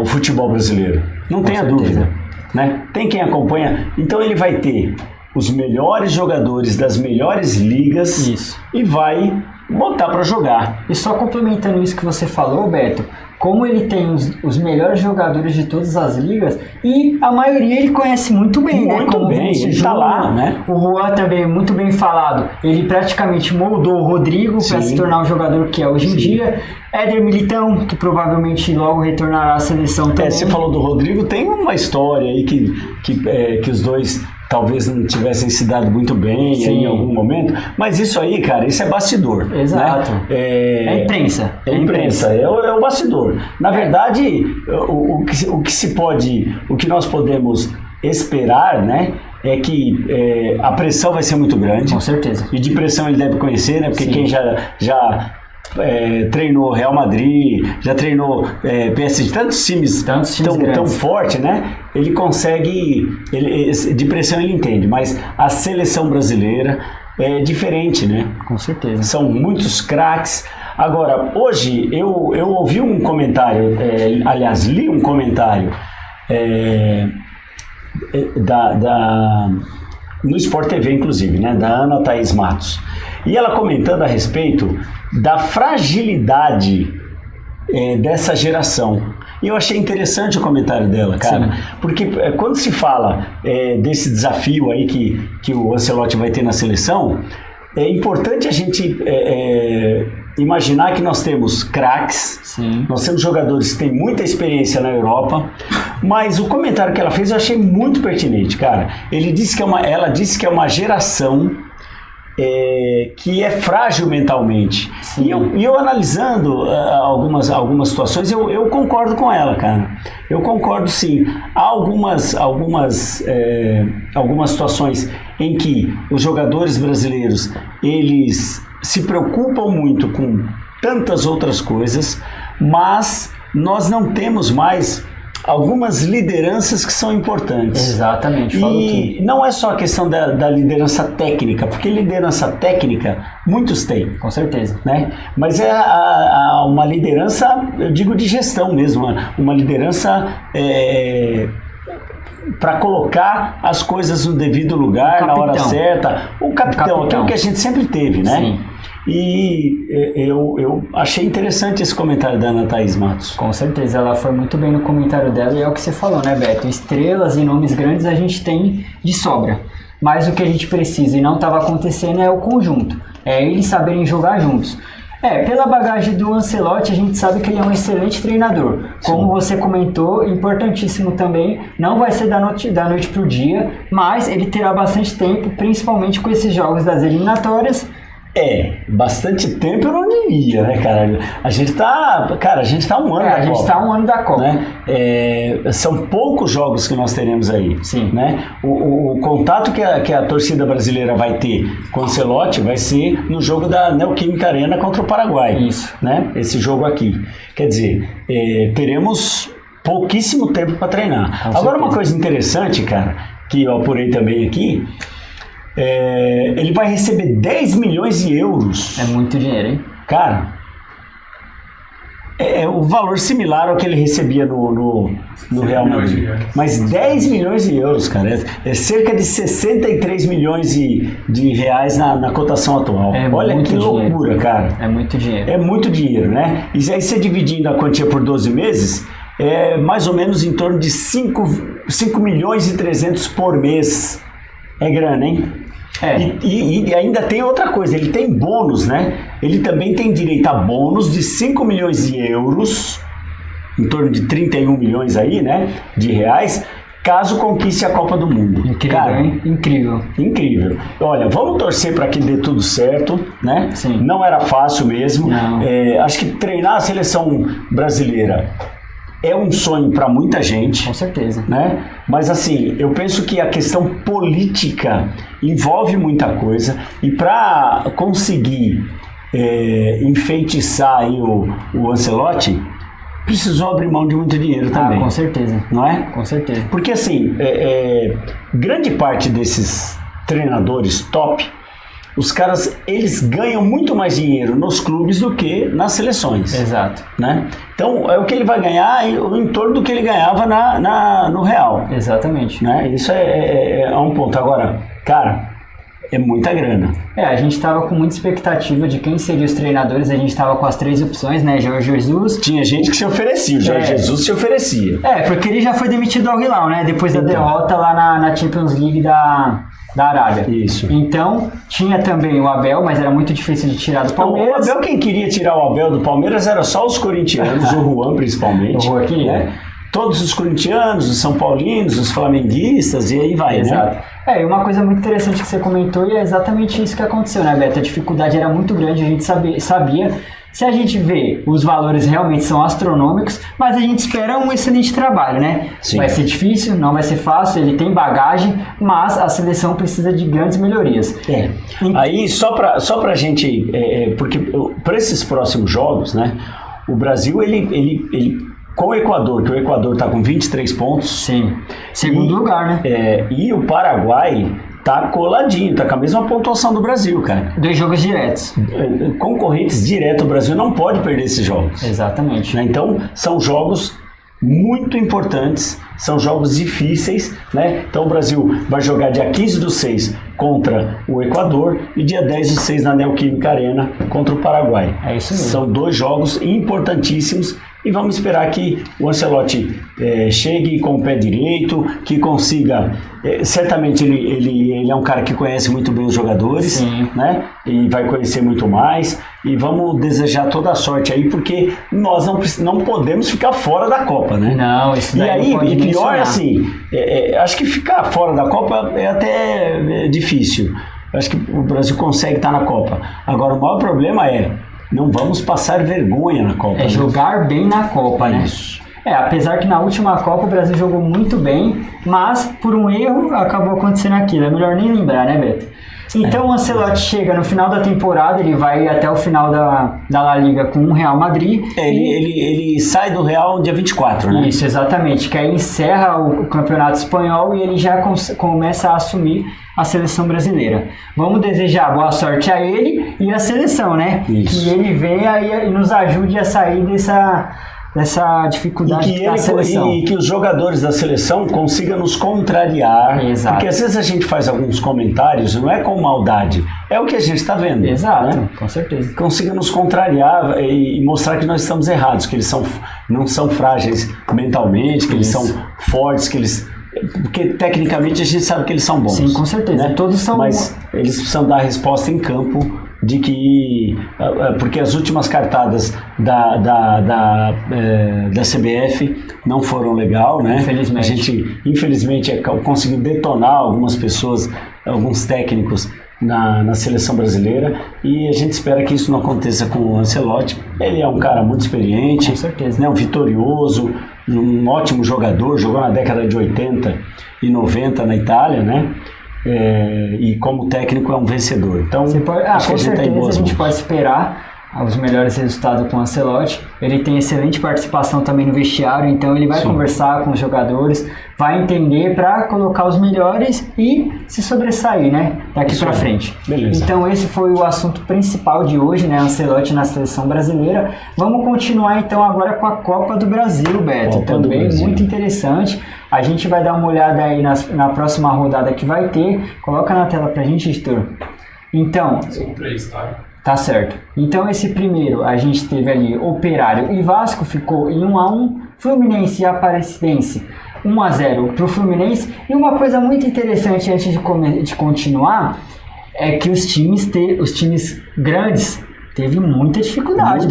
o futebol brasileiro, não tenha dúvida, né? Tem quem acompanha, então ele vai ter os melhores jogadores das melhores ligas. Isso. E vai botar para jogar. E só complementando isso que você falou, Beto, como ele tem os melhores jogadores de todas as ligas e a maioria ele conhece muito bem, né? Muito bem, ele está lá, né? O Juan também, muito bem falado, ele praticamente moldou o Rodrigo para se tornar o jogador que é hoje em dia. Éder Militão, que provavelmente logo retornará à seleção também. Você falou do Rodrigo, tem uma história aí que os dois talvez não tivessem se dado muito bem aí em algum momento, mas isso aí, cara, isso é bastidor. Exato. Né? É imprensa. É imprensa, é o bastidor. Na verdade, o que nós podemos esperar, né, é que a pressão vai ser muito grande. Com certeza. E de pressão ele deve conhecer, né, porque quem já treinou Real Madrid, já treinou PSG, tantos times tão forte, né? Ele consegue, de pressão ele entende, mas a seleção brasileira é diferente, né? Com certeza. São muitos craques. Agora, hoje eu ouvi um comentário, aliás, li um comentário no Sport TV, inclusive, né? Da Ana Thaís Matos. E ela comentando a respeito da fragilidade dessa geração. E eu achei interessante o comentário dela, cara. Sim. Porque quando se fala desse desafio aí que o Ancelotti vai ter na seleção, é importante a gente imaginar que nós temos craques, sim, nós temos jogadores que têm muita experiência na Europa, mas o comentário que ela fez eu achei muito pertinente, cara. Ela disse que é uma geração que é frágil mentalmente. E eu analisando algumas situações, eu concordo com ela, cara. Eu concordo sim. Há algumas situações em que os jogadores brasileiros, eles se preocupam muito com tantas outras coisas, mas nós não temos mais algumas lideranças que são importantes. Exatamente, falou E tudo. não é só a questão da liderança técnica, porque liderança técnica muitos têm, Com certeza. né? Mas é uma liderança, eu digo de gestão mesmo, uma liderança para colocar as coisas no devido lugar, na hora certa. O capitão, aquilo que a gente sempre teve, né? Sim. E eu achei interessante esse comentário da Ana Thaís Matos. Com certeza, ela foi muito bem no comentário dela e é o que você falou, né, Beto? Estrelas e nomes grandes a gente tem de sobra. Mas o que a gente precisa e não estava acontecendo é o conjunto. É eles saberem jogar juntos. Pela bagagem do Ancelotti, a gente sabe que ele é um excelente treinador. Como você comentou, importantíssimo também, não vai ser da noite para o dia, mas ele terá bastante tempo, principalmente com esses jogos das eliminatórias. Bastante tempo eu não diria, né, cara? A gente tá um ano da Copa. A gente tá um ano da Copa. Né? São poucos jogos que nós teremos aí. Sim. Né? O contato que a torcida brasileira vai ter com o Ancelotti vai ser no jogo da Neoquímica Arena contra o Paraguai. Isso. Né? Esse jogo aqui. Quer dizer, teremos pouquíssimo tempo para treinar. Agora, uma coisa interessante, cara, que eu apurei também aqui, ele vai receber 10 milhões de euros. É muito dinheiro, hein? Cara, é o valor similar ao que ele recebia no Real Madrid. Mas 10 milhões de euros, cara, é cerca de 63 milhões de reais na cotação atual. Olha que loucura, cara. É muito dinheiro. É muito dinheiro, né? E aí você dividindo a quantia por 12 meses, é mais ou menos em torno de 5 milhões e 300 por mês. É grana, hein? E ainda tem outra coisa, ele tem bônus, né? Ele também tem direito a bônus de 5 milhões de euros, em torno de 31 milhões aí, né? De reais, caso conquiste a Copa do Mundo. Incrível, cara, hein? Incrível. Incrível. Olha, vamos torcer para que dê tudo certo, né? Sim. Não era fácil mesmo. Não. Acho que treinar a seleção brasileira é um sonho para muita gente. Com certeza. Né? Mas assim, eu penso que a questão política envolve muita coisa e para conseguir enfeitiçar aí o Ancelotti, precisou abrir mão de muito dinheiro também. Com certeza. Não é? Com certeza. Porque assim, grande parte desses treinadores top, os caras, eles ganham muito mais dinheiro nos clubes do que nas seleções. Exato. Né? Então, é o que ele vai ganhar em torno do que ele ganhava no Real. Exatamente. Né? Isso é um ponto. Agora, cara, é muita grana. A gente estava com muita expectativa de quem seriam os treinadores. A gente estava com as 3 opções, né? Jorge Jesus. Tinha gente que se oferecia, o Jorge Jesus se oferecia. Porque ele já foi demitido ao Hilal, né? Depois da derrota lá na Champions League da Arábia. Isso. Então, tinha também o Abel, mas era muito difícil de tirar do Palmeiras. O Abel, quem queria tirar o Abel do Palmeiras era só os corintianos, o Juan principalmente. O Juan queria. Né? Todos os corintianos, os são paulinos, os flamenguistas, e aí vai, Exato. né? E uma coisa muito interessante que você comentou, e é exatamente isso que aconteceu, né, Beto? A dificuldade era muito grande, a gente sabia. Se a gente vê, os valores realmente são astronômicos, mas a gente espera um excelente trabalho, né? Sim. Vai ser difícil, não vai ser fácil, ele tem bagagem, mas a seleção precisa de grandes melhorias. Aí, só pra gente... porque para esses próximos jogos, né? O Brasil, ele com o Equador, que o Equador está com 23 pontos. Sim. Segundo lugar, né? E o Paraguai tá coladinho, tá com a mesma pontuação do Brasil, cara. 2 jogos diretos. Concorrentes direto, o Brasil não pode perder esses jogos. Exatamente. Né? Então, são jogos muito importantes, são jogos difíceis, né? Então o Brasil vai jogar dia 15/6 contra o Equador e dia 10/6 na Neoquímica Arena contra o Paraguai. É isso mesmo. São 2 jogos importantíssimos e vamos esperar que o Ancelotti chegue com o pé direito, que consiga... certamente ele é um cara que conhece muito bem os jogadores. Sim. Né? E vai conhecer muito mais. E vamos desejar toda a sorte aí, porque nós não podemos ficar fora da Copa, né? Não, isso daí e aí, não pode e pior mencionar. assim, acho que ficar fora da Copa é até difícil. Acho que o Brasil consegue estar na Copa. Agora, o maior problema não vamos passar vergonha na Copa. Jogar bem na Copa, né? Isso. Apesar que na última Copa o Brasil jogou muito bem, mas por um erro acabou acontecendo aquilo. É melhor nem lembrar, né, Beto? Então o Ancelotti chega no final da temporada, ele vai até o final da La Liga com o Real Madrid. Ele sai do Real dia 24, né? Isso, exatamente, que aí encerra o Campeonato Espanhol e ele já começa a assumir a seleção brasileira. Vamos desejar boa sorte a ele e a seleção, né? Isso. Que ele venha e nos ajude a sair dessa dificuldade que tá a seleção. E que os jogadores da seleção consigam nos contrariar. Exato. Porque às vezes a gente faz alguns comentários, não é com maldade, é o que a gente está vendo. Exato, né? com certeza. Consiga nos contrariar e mostrar que nós estamos errados, que eles não são frágeis mentalmente, que eles são fortes, que eles... Porque tecnicamente a gente sabe que eles são bons. Sim, com certeza. Né? Todos são... Mas eles precisam dar a resposta em campo de que... Porque as últimas cartadas da CBF não foram legal, né? Infelizmente. A gente, infelizmente, conseguiu detonar algumas pessoas, alguns técnicos na seleção brasileira, e a gente espera que isso não aconteça com o Ancelotti. Ele é um cara muito experiente, com certeza, né? Um vitorioso, um ótimo jogador, jogou na década de 80 e 90 na Itália, né? E como técnico é um vencedor. Então, com certeza a gente pode esperar os melhores resultados com o Ancelotti. Ele tem excelente participação também no vestiário, então ele vai conversar com os jogadores, vai entender para colocar os melhores e se sobressair, né, daqui para frente. Beleza. Então esse foi o assunto principal de hoje, né, Ancelotti na seleção brasileira. Vamos continuar então agora com a Copa do Brasil, Beto. Copa também do Brasil. Muito interessante. A gente vai dar uma olhada aí na próxima rodada que vai ter. Coloca na tela pra gente, editor. Então, São 3, tá? tá certo. Então esse primeiro a gente teve ali Operário e Vasco, ficou em 1-1, Fluminense e Aparecidense 1-0 pro Fluminense. E uma coisa muito interessante antes de continuar é que os times grandes teve muita dificuldade.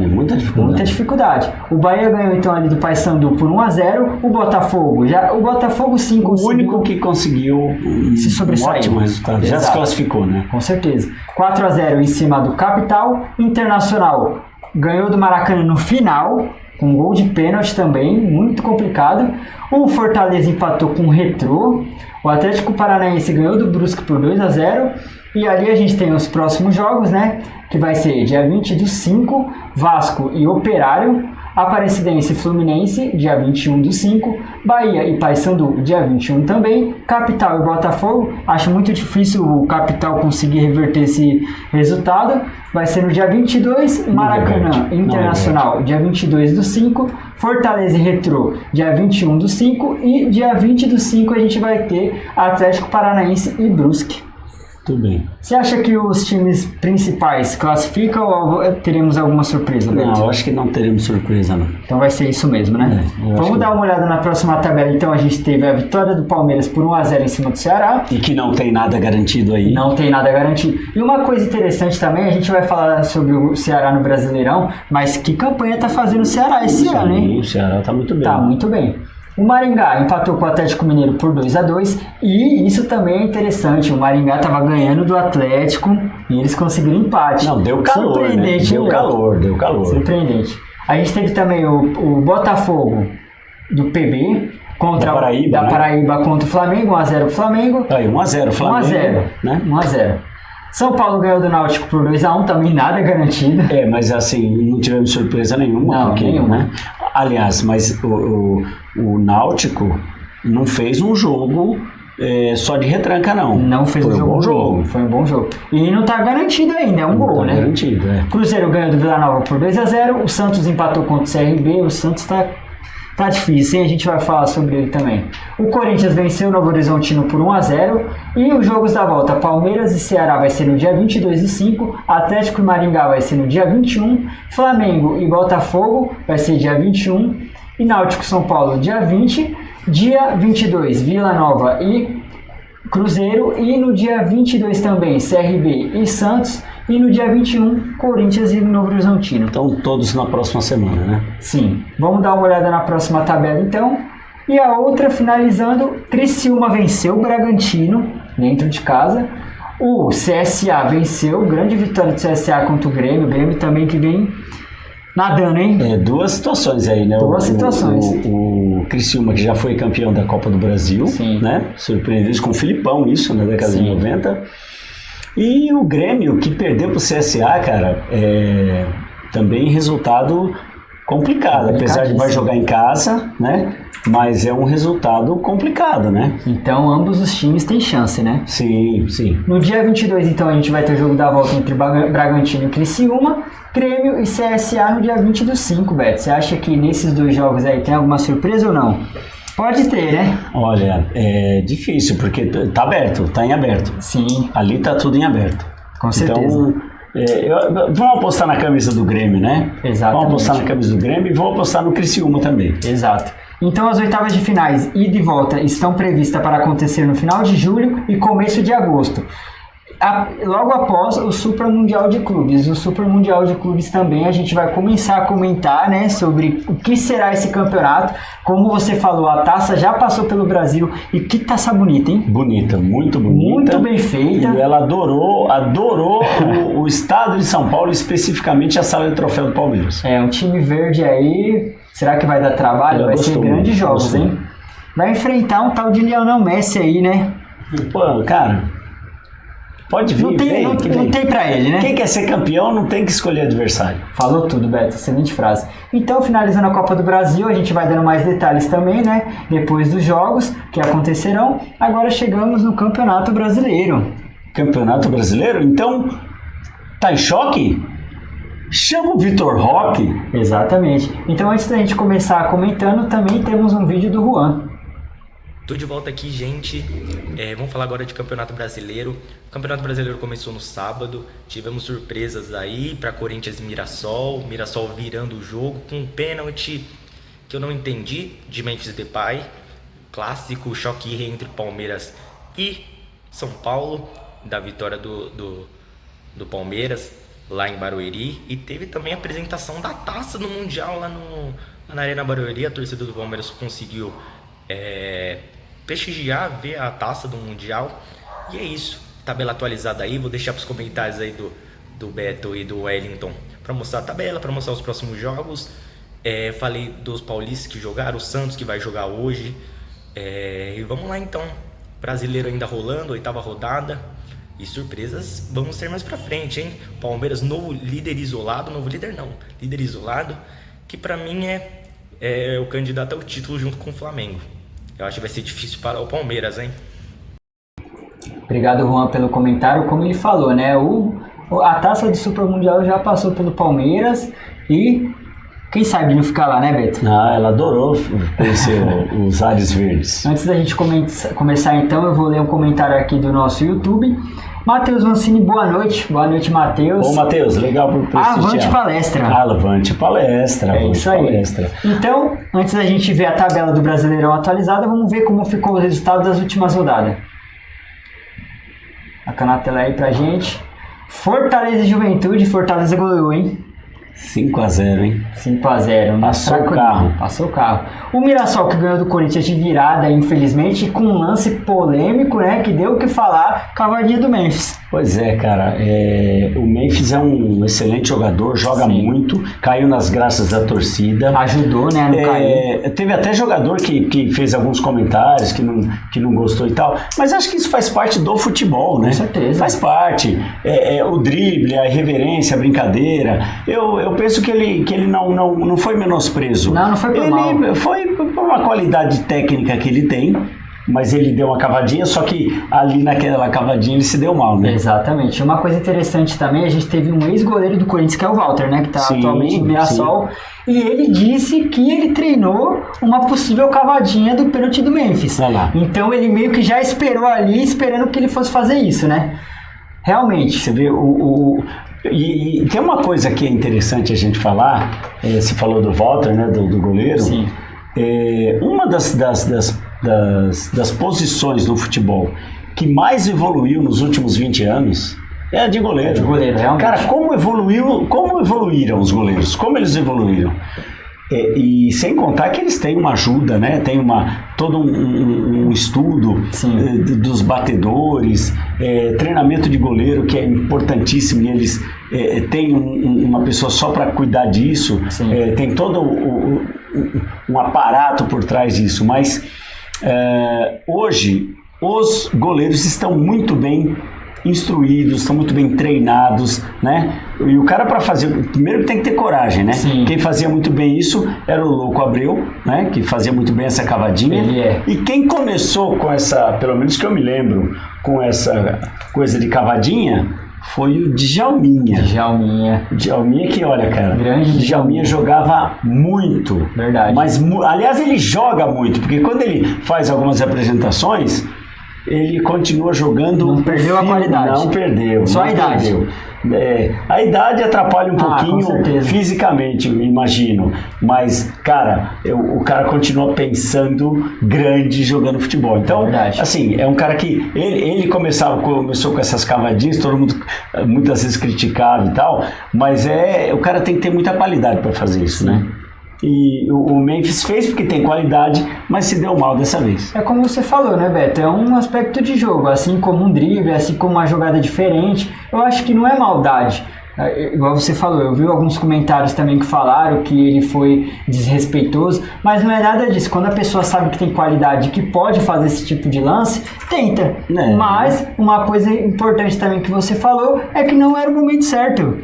Muita dificuldade. O Bahia ganhou então ali do Paysandu por 1-0, o Botafogo 5. O único que conseguiu se sobressair. Um ótimo resultado. Já se classificou, né? Com certeza. 4-0 em cima do Capital. Internacional ganhou do Maracanã no final, com gol de pênalti também, muito complicado. O Fortaleza empatou com o Retrô. O Atlético Paranaense ganhou do Brusque por 2-0. E ali a gente tem os próximos jogos, né? Que vai ser dia 20/5, Vasco e Operário, Aparecidense e Fluminense, dia 21/5, Bahia e Paysandu, dia 21 também, Capital e Botafogo. Acho muito difícil o Capital conseguir reverter esse resultado. Vai ser no dia 22, Maracanã Internacional, dia 22/5, Fortaleza e Retrô, dia 21/5, e dia 20/5 a gente vai ter Atlético Paranaense e Brusque. Tudo bem. Você acha que os times principais classificam ou teremos alguma surpresa, Beto? Não, eu acho que não teremos surpresa, não. Então vai ser isso mesmo, né? Vamos dar uma olhada na próxima tabela. Então a gente teve a vitória do Palmeiras por 1-0 em cima do Ceará. E que não tem nada garantido aí. Não tem nada garantido. E uma coisa interessante também, a gente vai falar sobre o Ceará no Brasileirão, mas que campanha tá fazendo o Ceará esse ano, hein? O Ceará tá muito bem. Tá muito bem. O Maringá empatou com o Atlético Mineiro por 2-2, e isso também é interessante. O Maringá estava ganhando do Atlético e eles conseguiram empate. Não, deu calor, surpreendente, né? Deu calor. Surpreendente. A gente teve também o Botafogo do PB contra da Paraíba contra o Flamengo, 1-0 pro Flamengo. Aí, 1-0 Flamengo. 1-0, né? 1-0. São Paulo ganhou do Náutico por 2-1, também nada garantido. Mas assim, não tivemos surpresa nenhuma. Não, nenhuma. Né? Aliás, mas o Náutico não fez um jogo só de retranca, não. Não fez um bom jogo. Foi um bom jogo. E não tá garantido ainda, é um gol, né? Garantido, Cruzeiro ganhou do Vila Nova por 2-0, o Santos empatou contra o CRB, o Santos tá difícil, hein? A gente vai falar sobre ele também. O Corinthians venceu o Novo Horizontino por 1-0. E os jogos da volta, Palmeiras e Ceará vai ser no dia 22/5, Atlético e Maringá vai ser no dia 21, Flamengo e Botafogo vai ser dia 21, e Náutico São Paulo dia 20, dia 22 Vila Nova e Cruzeiro, e no dia 22 também CRB e Santos, e no dia 21 Corinthians e Novo Horizontino. Então todos na próxima semana, né? Sim. Vamos dar uma olhada na próxima tabela então. E a outra, finalizando, Criciúma venceu o Bragantino dentro de casa. O CSA venceu, grande vitória do CSA contra o Grêmio também que vem nadando, hein? Duas situações aí, né? Duas situações. O Criciúma, que já foi campeão da Copa do Brasil, sim, né? Surpreendido com o Filipão, isso, na década de 90. E o Grêmio, que perdeu pro CSA, cara, também resultado complicado. Apesar de vai jogar em casa, né? Mas é um resultado complicado, né? Então, ambos os times têm chance, né? Sim, sim. No dia 22, então, a gente vai ter o jogo da volta entre Bragantino e Criciúma, Grêmio e CSA no dia 20/5, Beto. Você acha que nesses 2 jogos aí tem alguma surpresa ou não? Pode ter, né? Olha, é difícil, porque tá aberto, tá em aberto. Sim. Ali tá tudo em aberto. Com certeza. Então, vamos apostar na camisa do Grêmio, né? Exatamente. Vamos apostar na camisa do Grêmio e vamos apostar no Criciúma também. Exato. Então, as oitavas de finais, ida e volta, estão previstas para acontecer no final de julho e começo de agosto. Logo após o Super Mundial de Clubes. O Super Mundial de Clubes também a gente vai começar a comentar, né, sobre o que será esse campeonato. Como você falou, a taça já passou pelo Brasil e que taça bonita, hein? Bonita, muito bonita. Muito bem feita. E ela adorou o estado de São Paulo, especificamente a sala de troféu do Palmeiras. Um time verde aí, será que vai dar trabalho? Vai ser grandes jogos, hein? Vai enfrentar um tal de Lionel Messi aí, né? Pô, cara... Pode vir, não tem pra ele, né? Quem quer ser campeão não tem que escolher adversário. Falou tudo, Beto. Excelente frase. Então, finalizando a Copa do Brasil, a gente vai dando mais detalhes também, né? Depois dos jogos que acontecerão. Agora chegamos no Campeonato Brasileiro. Campeonato Brasileiro? Então, tá em choque? Chama o Vitor Roque. Exatamente. Então, antes da gente começar comentando, também temos um vídeo do Juan. Tô de volta aqui, gente. Vamos falar agora de Campeonato Brasileiro. O Campeonato Brasileiro começou no sábado. Tivemos surpresas aí para Corinthians e Mirassol. Mirassol virando o jogo com um pênalti que eu não entendi, de Memphis Depay. Clássico choque entre Palmeiras e São Paulo, da vitória do Palmeiras lá em Barueri. E teve também a apresentação da taça do Mundial lá na Arena Barueri. A torcida do Palmeiras conseguiu prestigiar, ver a taça do Mundial. E é isso, tabela atualizada aí, vou deixar para os comentários aí do Beto e do Wellington para mostrar a tabela, para mostrar os próximos jogos. Falei dos paulistas que jogaram, o Santos que vai jogar hoje. E vamos lá então, brasileiro ainda rolando, 8ª rodada. E surpresas vamos ter mais pra frente, hein? Palmeiras, novo líder isolado, líder isolado, que pra mim é o candidato ao título junto com o Flamengo. Eu acho que vai ser difícil para o Palmeiras, hein? Obrigado, Juan, pelo comentário. Como ele falou, né? A taça de Super Mundial já passou pelo Palmeiras e quem sabe não ficar lá, né, Beto? Ela adorou conhecer os ares verdes. Antes da gente começar, então, eu vou ler um comentário aqui do nosso YouTube. Matheus Mancini, boa noite. Boa noite, Matheus. Ô, Matheus, legal por prestigiar. Avante palestra. Avante palestra. É isso aí. Palestra. Então, antes da gente ver a tabela do Brasileirão atualizada, vamos ver como ficou o resultado das últimas rodadas. Taca na tela aí pra gente. Fortaleza e Juventude. Fortaleza goleou, hein? 5-0, hein? 5-0. Passou o carro. O Mirassol, que ganhou do Corinthians de virada, infelizmente, com um lance polêmico, né? Que deu o que falar, cavadinha do Memphis. Pois é, cara. O Memphis é um excelente jogador, joga muito, caiu nas graças da torcida. Ajudou, né? Não caiu. Teve até jogador que fez alguns comentários que não gostou e tal, mas acho que isso faz parte do futebol, né? Com certeza. Faz parte. O drible, a irreverência, a brincadeira. Eu penso que ele não foi menospreso. Não foi por mal. Ele foi por uma qualidade técnica que ele tem, mas ele deu uma cavadinha, só que ali naquela cavadinha ele se deu mal, né? Exatamente. Uma coisa interessante também, a gente teve um ex-goleiro do Corinthians, que é o Walter, né? Que está atualmente no Mirassol. E ele disse que ele treinou uma possível cavadinha do pênalti do Memphis. Então ele meio que já esperou ali, esperando que ele fosse fazer isso, né? Realmente. Você vê E tem uma coisa que é interessante a gente falar, você falou do Walter, né, do goleiro. Sim. Uma das posições no futebol que mais evoluiu nos últimos 20 anos é a de goleiro. De goleiro, realmente. Cara, como evoluíram os goleiros? Como eles evoluíram? E sem contar que eles têm uma ajuda, né? Tem todo um estudo dos batedores, treinamento de goleiro que é importantíssimo, e eles têm uma pessoa só para cuidar disso, tem todo um aparato por trás disso, mas hoje os goleiros estão muito bem instruídos, estão muito bem treinados, né? E o cara para fazer, primeiro tem que ter coragem, né? Sim. Quem fazia muito bem isso era o Louco Abreu, né? Que fazia muito bem essa cavadinha. Ele é. E quem começou com essa, pelo menos que eu me lembro, com essa coisa de cavadinha, foi o Djalminha. Djalminha que, olha, cara, Grande Djalminha jogava muito. Verdade. Mas, aliás, ele joga muito, porque quando ele faz algumas apresentações, ele continua jogando. Não perdeu a qualidade. Não perdeu. Só não a idade. Perdeu. A idade atrapalha um pouquinho fisicamente, imagino. Mas, cara, o cara continua pensando grande jogando futebol. Então, assim, é um cara que ele começou com essas cavadinhas, todo mundo muitas vezes criticava e tal, mas o cara tem que ter muita qualidade para fazer isso, né? E o Memphis fez porque tem qualidade, mas se deu mal dessa vez. É como você falou, né, Beto? É um aspecto de jogo, assim como um drible, assim como uma jogada diferente. Eu acho que não é maldade. Igual você falou, eu vi alguns comentários também que falaram que ele foi desrespeitoso, mas não é nada disso. Quando a pessoa sabe que tem qualidade, que pode fazer esse tipo de lance, tenta. Mas uma coisa importante também que você falou é que não era o momento certo.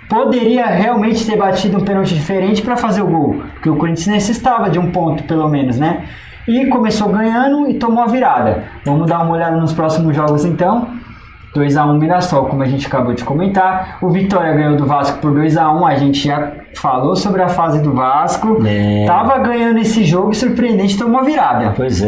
Poderia realmente ter batido um pênalti diferente para fazer o gol, porque o Corinthians necessitava de um ponto pelo menos, né? E começou ganhando e tomou a virada. Vamos dar uma olhada nos próximos jogos então. 2-1 Mirassol, como a gente acabou de comentar. O Vitória ganhou do Vasco por 2-1. A gente já falou sobre a fase do Vasco. Tava ganhando esse jogo e surpreendente tomou a virada. Pois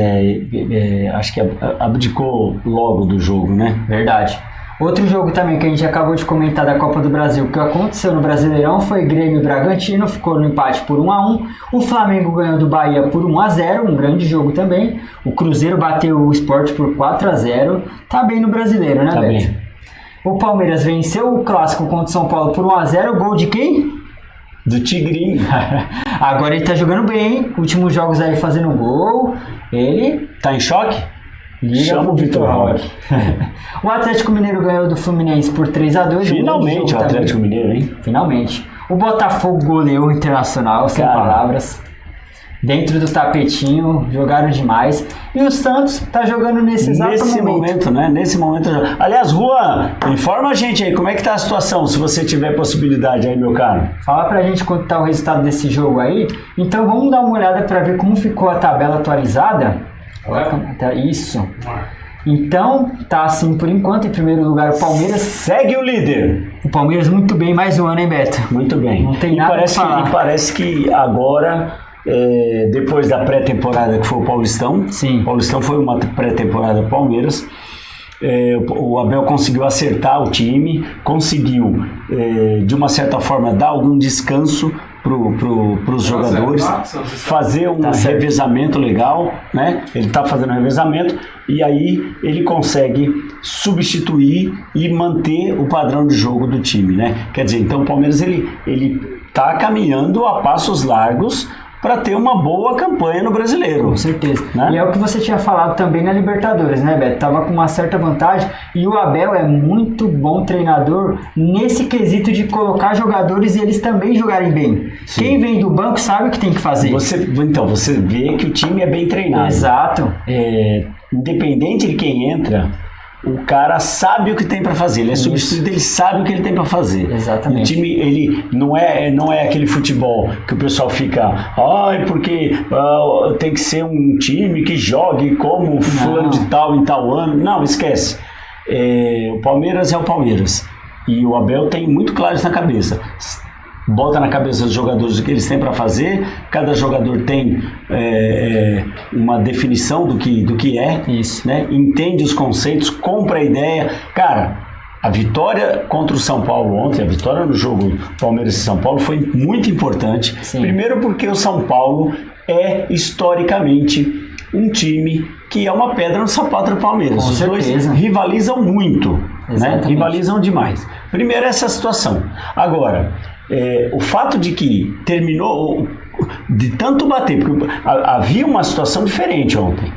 acho que abdicou logo do jogo, né? Verdade. Outro jogo também que a gente acabou de comentar da Copa do Brasil, que aconteceu no Brasileirão, foi Grêmio e Bragantino, ficou no empate por 1-1. O Flamengo ganhou do Bahia por 1-0, um grande jogo também. O Cruzeiro bateu o Sport por 4-0. Tá bem no Brasileiro, né, Beto? Bem. O Palmeiras venceu o clássico contra o São Paulo por 1-0. Gol de quem? Do Tigrinho. Agora ele tá jogando bem, últimos jogos aí fazendo gol. Ele tá em choque? Chama o Vitor Roque. O Atlético Mineiro ganhou do Fluminense por 3-2. Finalmente o Atlético Mineiro, hein? Finalmente. O Botafogo goleou o Internacional, sem palavras. Dentro do tapetinho, jogaram demais. E o Santos tá jogando nesse exato momento. Né? Nesse momento. Aliás, Juan, informa a gente aí, como é que tá a situação, se você tiver possibilidade aí, meu caro. Fala pra gente quanto tá o resultado desse jogo aí. Então vamos dar uma olhada pra ver como ficou a tabela atualizada. Isso. Então, tá assim por enquanto. Em primeiro lugar, o Palmeiras. Segue o líder. O Palmeiras muito bem, mais um ano, hein, Beto? Muito bem. Não tem nada pra falar. E parece que agora, depois da pré-temporada que foi o Paulistão. Sim. O Paulistão foi uma pré-temporada do Palmeiras. O Abel conseguiu acertar o time, conseguiu, de uma certa forma, dar algum descanso para os jogadores, fazer um revezamento legal, né? Ele está fazendo um revezamento e aí ele consegue substituir e manter o padrão de jogo do time, né? Quer dizer, então o Palmeiras ele está caminhando a passos largos para ter uma boa campanha no Brasileiro. Com certeza. Né? E é o que você tinha falado também na Libertadores, né, Beto? Tava com uma certa vantagem e o Abel é muito bom treinador nesse quesito de colocar jogadores e eles também jogarem bem. Sim. Quem vem do banco sabe o que tem que fazer. Então, você vê que o time é bem treinado. Exato. Independente de quem entra, o cara sabe o que tem para fazer, ele é substituído, ele sabe o que ele tem para fazer. Exatamente. O time, ele não é aquele futebol que o pessoal fica, porque tem que ser um time que jogue como fulano de tal em tal ano. Não, esquece. O Palmeiras é o Palmeiras. E o Abel tem muito claro isso na cabeça. Bota na cabeça dos jogadores o que eles têm para fazer, cada jogador tem uma definição do que é, isso, né? Entende os conceitos, compra a ideia. Cara, a vitória contra o São Paulo ontem, a vitória no jogo Palmeiras e São Paulo foi muito importante. Sim. Primeiro porque o São Paulo é historicamente um time que é uma pedra no sapato do Palmeiras. Com Os certeza. dois rivalizam muito, né? Rivalizam demais. Primeiro essa situação. Agora, o fato de que terminou de tanto bater, porque havia uma situação diferente ontem.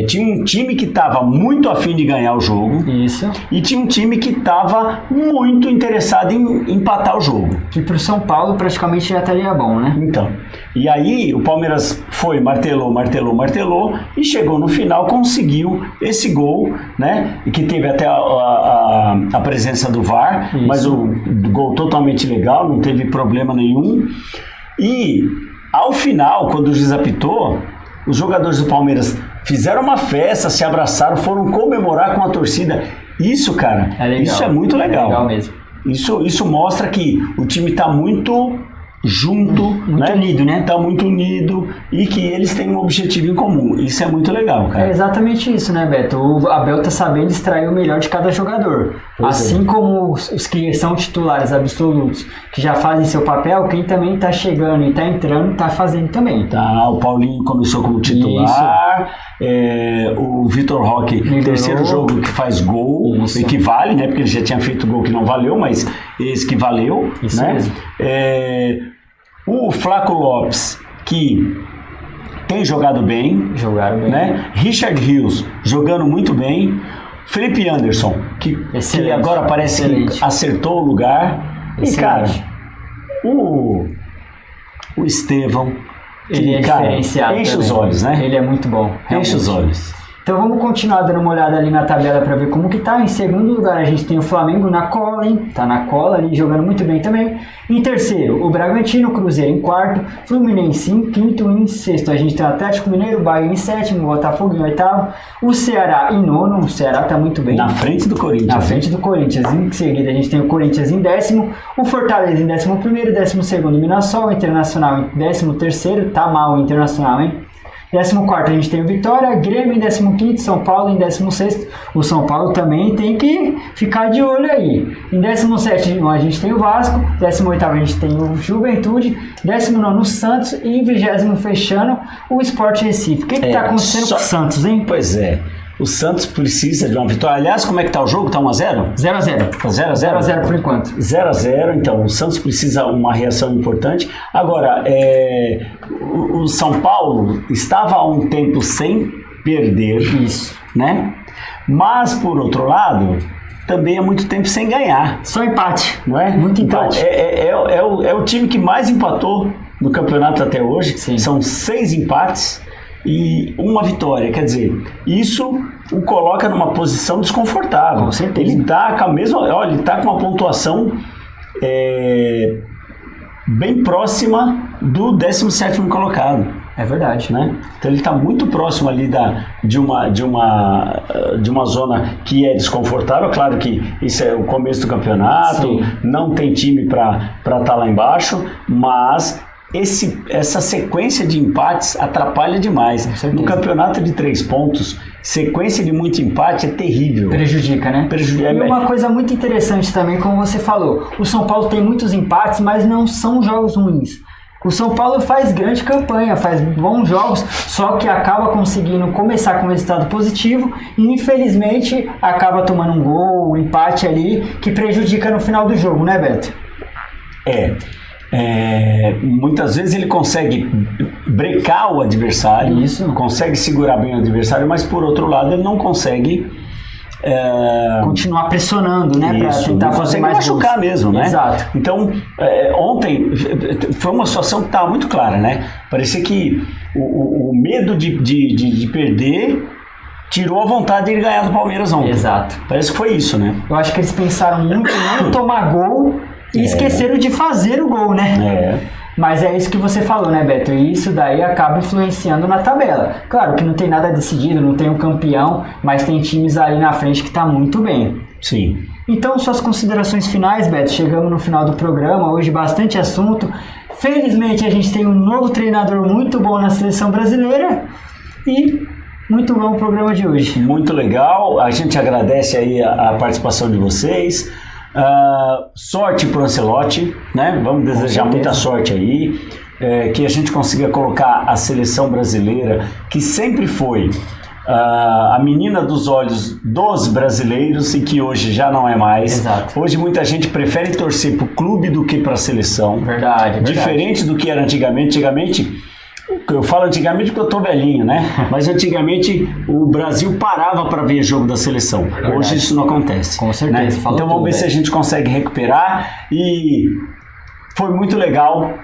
tinha um time que estava muito afim de ganhar o jogo. Isso. E tinha um time que estava muito interessado em empatar o jogo. Que pro São Paulo praticamente já estaria bom, né? Então, e aí o Palmeiras foi, martelou e chegou no final, conseguiu esse gol, né? E que teve até a presença do VAR, Isso. mas o gol totalmente legal, não teve problema nenhum. E ao final, quando o juiz apitou, os jogadores do Palmeiras fizeram uma festa, se abraçaram, foram comemorar com a torcida. Isso, cara, isso é muito legal. É legal mesmo. Isso mostra que o time está muito junto, muito unido, né? Está muito unido e que eles têm um objetivo em comum. Isso é muito legal, cara. É exatamente isso, né, Beto? O Abel tá sabendo extrair o melhor de cada jogador. Assim como os que são titulares absolutos, que já fazem seu papel, quem também tá chegando e tá entrando, tá fazendo também. Tá, o Paulinho começou como titular, o Vitor Roque, terceiro jogo que faz gol, que vale, né? Porque ele já tinha feito gol que não valeu, mas esse que valeu, isso né? Mesmo. O Flaco Lopes, que tem jogado bem, né? Richard Rios jogando muito bem, Felipe Anderson, que agora parece que acertou o lugar. Excelente. E cara, o Estevão, ele é diferenciado, enche também. Os olhos, né? Ele é muito bom. Realmente. Enche os olhos. Então vamos continuar dando uma olhada ali na tabela para ver como que tá. Em segundo lugar a gente tem o Flamengo na cola, hein? Tá na cola ali, jogando muito bem também. Em terceiro, o Bragantino, Cruzeiro em quarto, Fluminense em quinto, em sexto a gente tem o Atlético Mineiro, Bahia em sétimo, Botafogo em oitavo, o Ceará em nono, o Ceará tá muito bem. Na frente do Corinthians. Na frente do Corinthians. Em seguida a gente tem o Corinthians em décimo, o Fortaleza em 11º, 12º o Mirassol, o Internacional em 13º, tá mal o Internacional, hein? 14º a gente tem o Vitória, Grêmio em 15º, São Paulo em 16º. O São Paulo também tem que ficar de olho aí. Em 17º a gente tem o Vasco, 18º a gente tem o Juventude, 19º o Santos e em 20º fechando o Sport Recife. O que tá acontecendo com o Santos, hein? Pois é. O Santos precisa de uma vitória. Aliás, como é que tá o jogo? Tá 1-0? 0-0. 0-0 por enquanto. 0-0, então o Santos precisa de uma reação importante. Agora, o São Paulo estava há um tempo sem perder, isso, né? Mas, por outro lado, também há muito tempo sem ganhar. Só empate, não é? Muito empate. Então, é o time que mais empatou no campeonato até hoje. Sim. São 6 empates e uma vitória, quer dizer, isso o coloca numa posição desconfortável. Com certeza. Ele está com uma pontuação bem próxima do 17º colocado. É verdade, né? Então ele está muito próximo ali de uma zona que é desconfortável. Claro que isso é o começo do campeonato, sim, não tem time para estar lá embaixo, mas essa sequência de empates atrapalha demais. No campeonato de 3 pontos, sequência de muito empate é terrível. Prejudica, né? E uma coisa muito interessante também, como você falou, o São Paulo tem muitos empates, mas não são jogos ruins. O São Paulo faz grande campanha, faz bons jogos, só que acaba conseguindo começar com um resultado positivo e infelizmente acaba tomando um gol, um empate ali, que prejudica no final do jogo, né, Beto? Muitas vezes ele consegue brecar o adversário, consegue segurar bem o adversário, mas por outro lado ele não consegue continuar pressionando, né, para tentar fazer mais machucar gols. Mesmo, né? Exato. Então, ontem foi uma situação que estava muito clara, né? Parecia que o medo de perder tirou a vontade de ele ganhar do Palmeiras ontem. Exato. Parece que foi isso, né? Eu acho que eles pensaram muito em não tomar gol e esqueceram de fazer o gol, né? Mas é isso que você falou, né, Beto? E isso daí acaba influenciando na tabela. Claro que não tem nada decidido, não tem um campeão, mas tem times ali na frente que tá muito bem. Sim. Então, suas considerações finais, Beto. Chegamos no final do programa, hoje bastante assunto. Felizmente a gente tem um novo treinador muito bom na seleção brasileira e muito bom o programa de hoje. Muito legal, a gente agradece aí a participação de vocês. Sorte pro Ancelotti, né? Vamos desejar muita sorte aí, que a gente consiga colocar a seleção brasileira, que sempre foi a menina dos olhos dos brasileiros e que hoje já não é mais. Exato. Hoje muita gente prefere torcer pro clube do que para a seleção. Verdade. Diferente do que era antigamente. Antigamente Eu falo antigamente porque eu tô velhinho, né? Mas antigamente o Brasil parava para ver jogo da seleção. Hoje isso não acontece. Com certeza. Né? Então vamos ver se a gente consegue recuperar. E foi muito legal.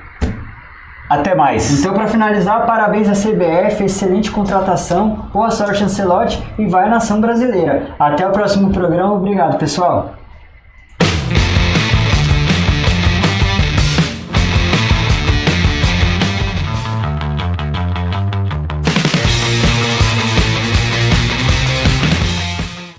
Até mais. Então, para finalizar, parabéns à CBF, excelente contratação, boa sorte, Ancelotti, e vai à nação brasileira. Até o próximo programa, obrigado, pessoal.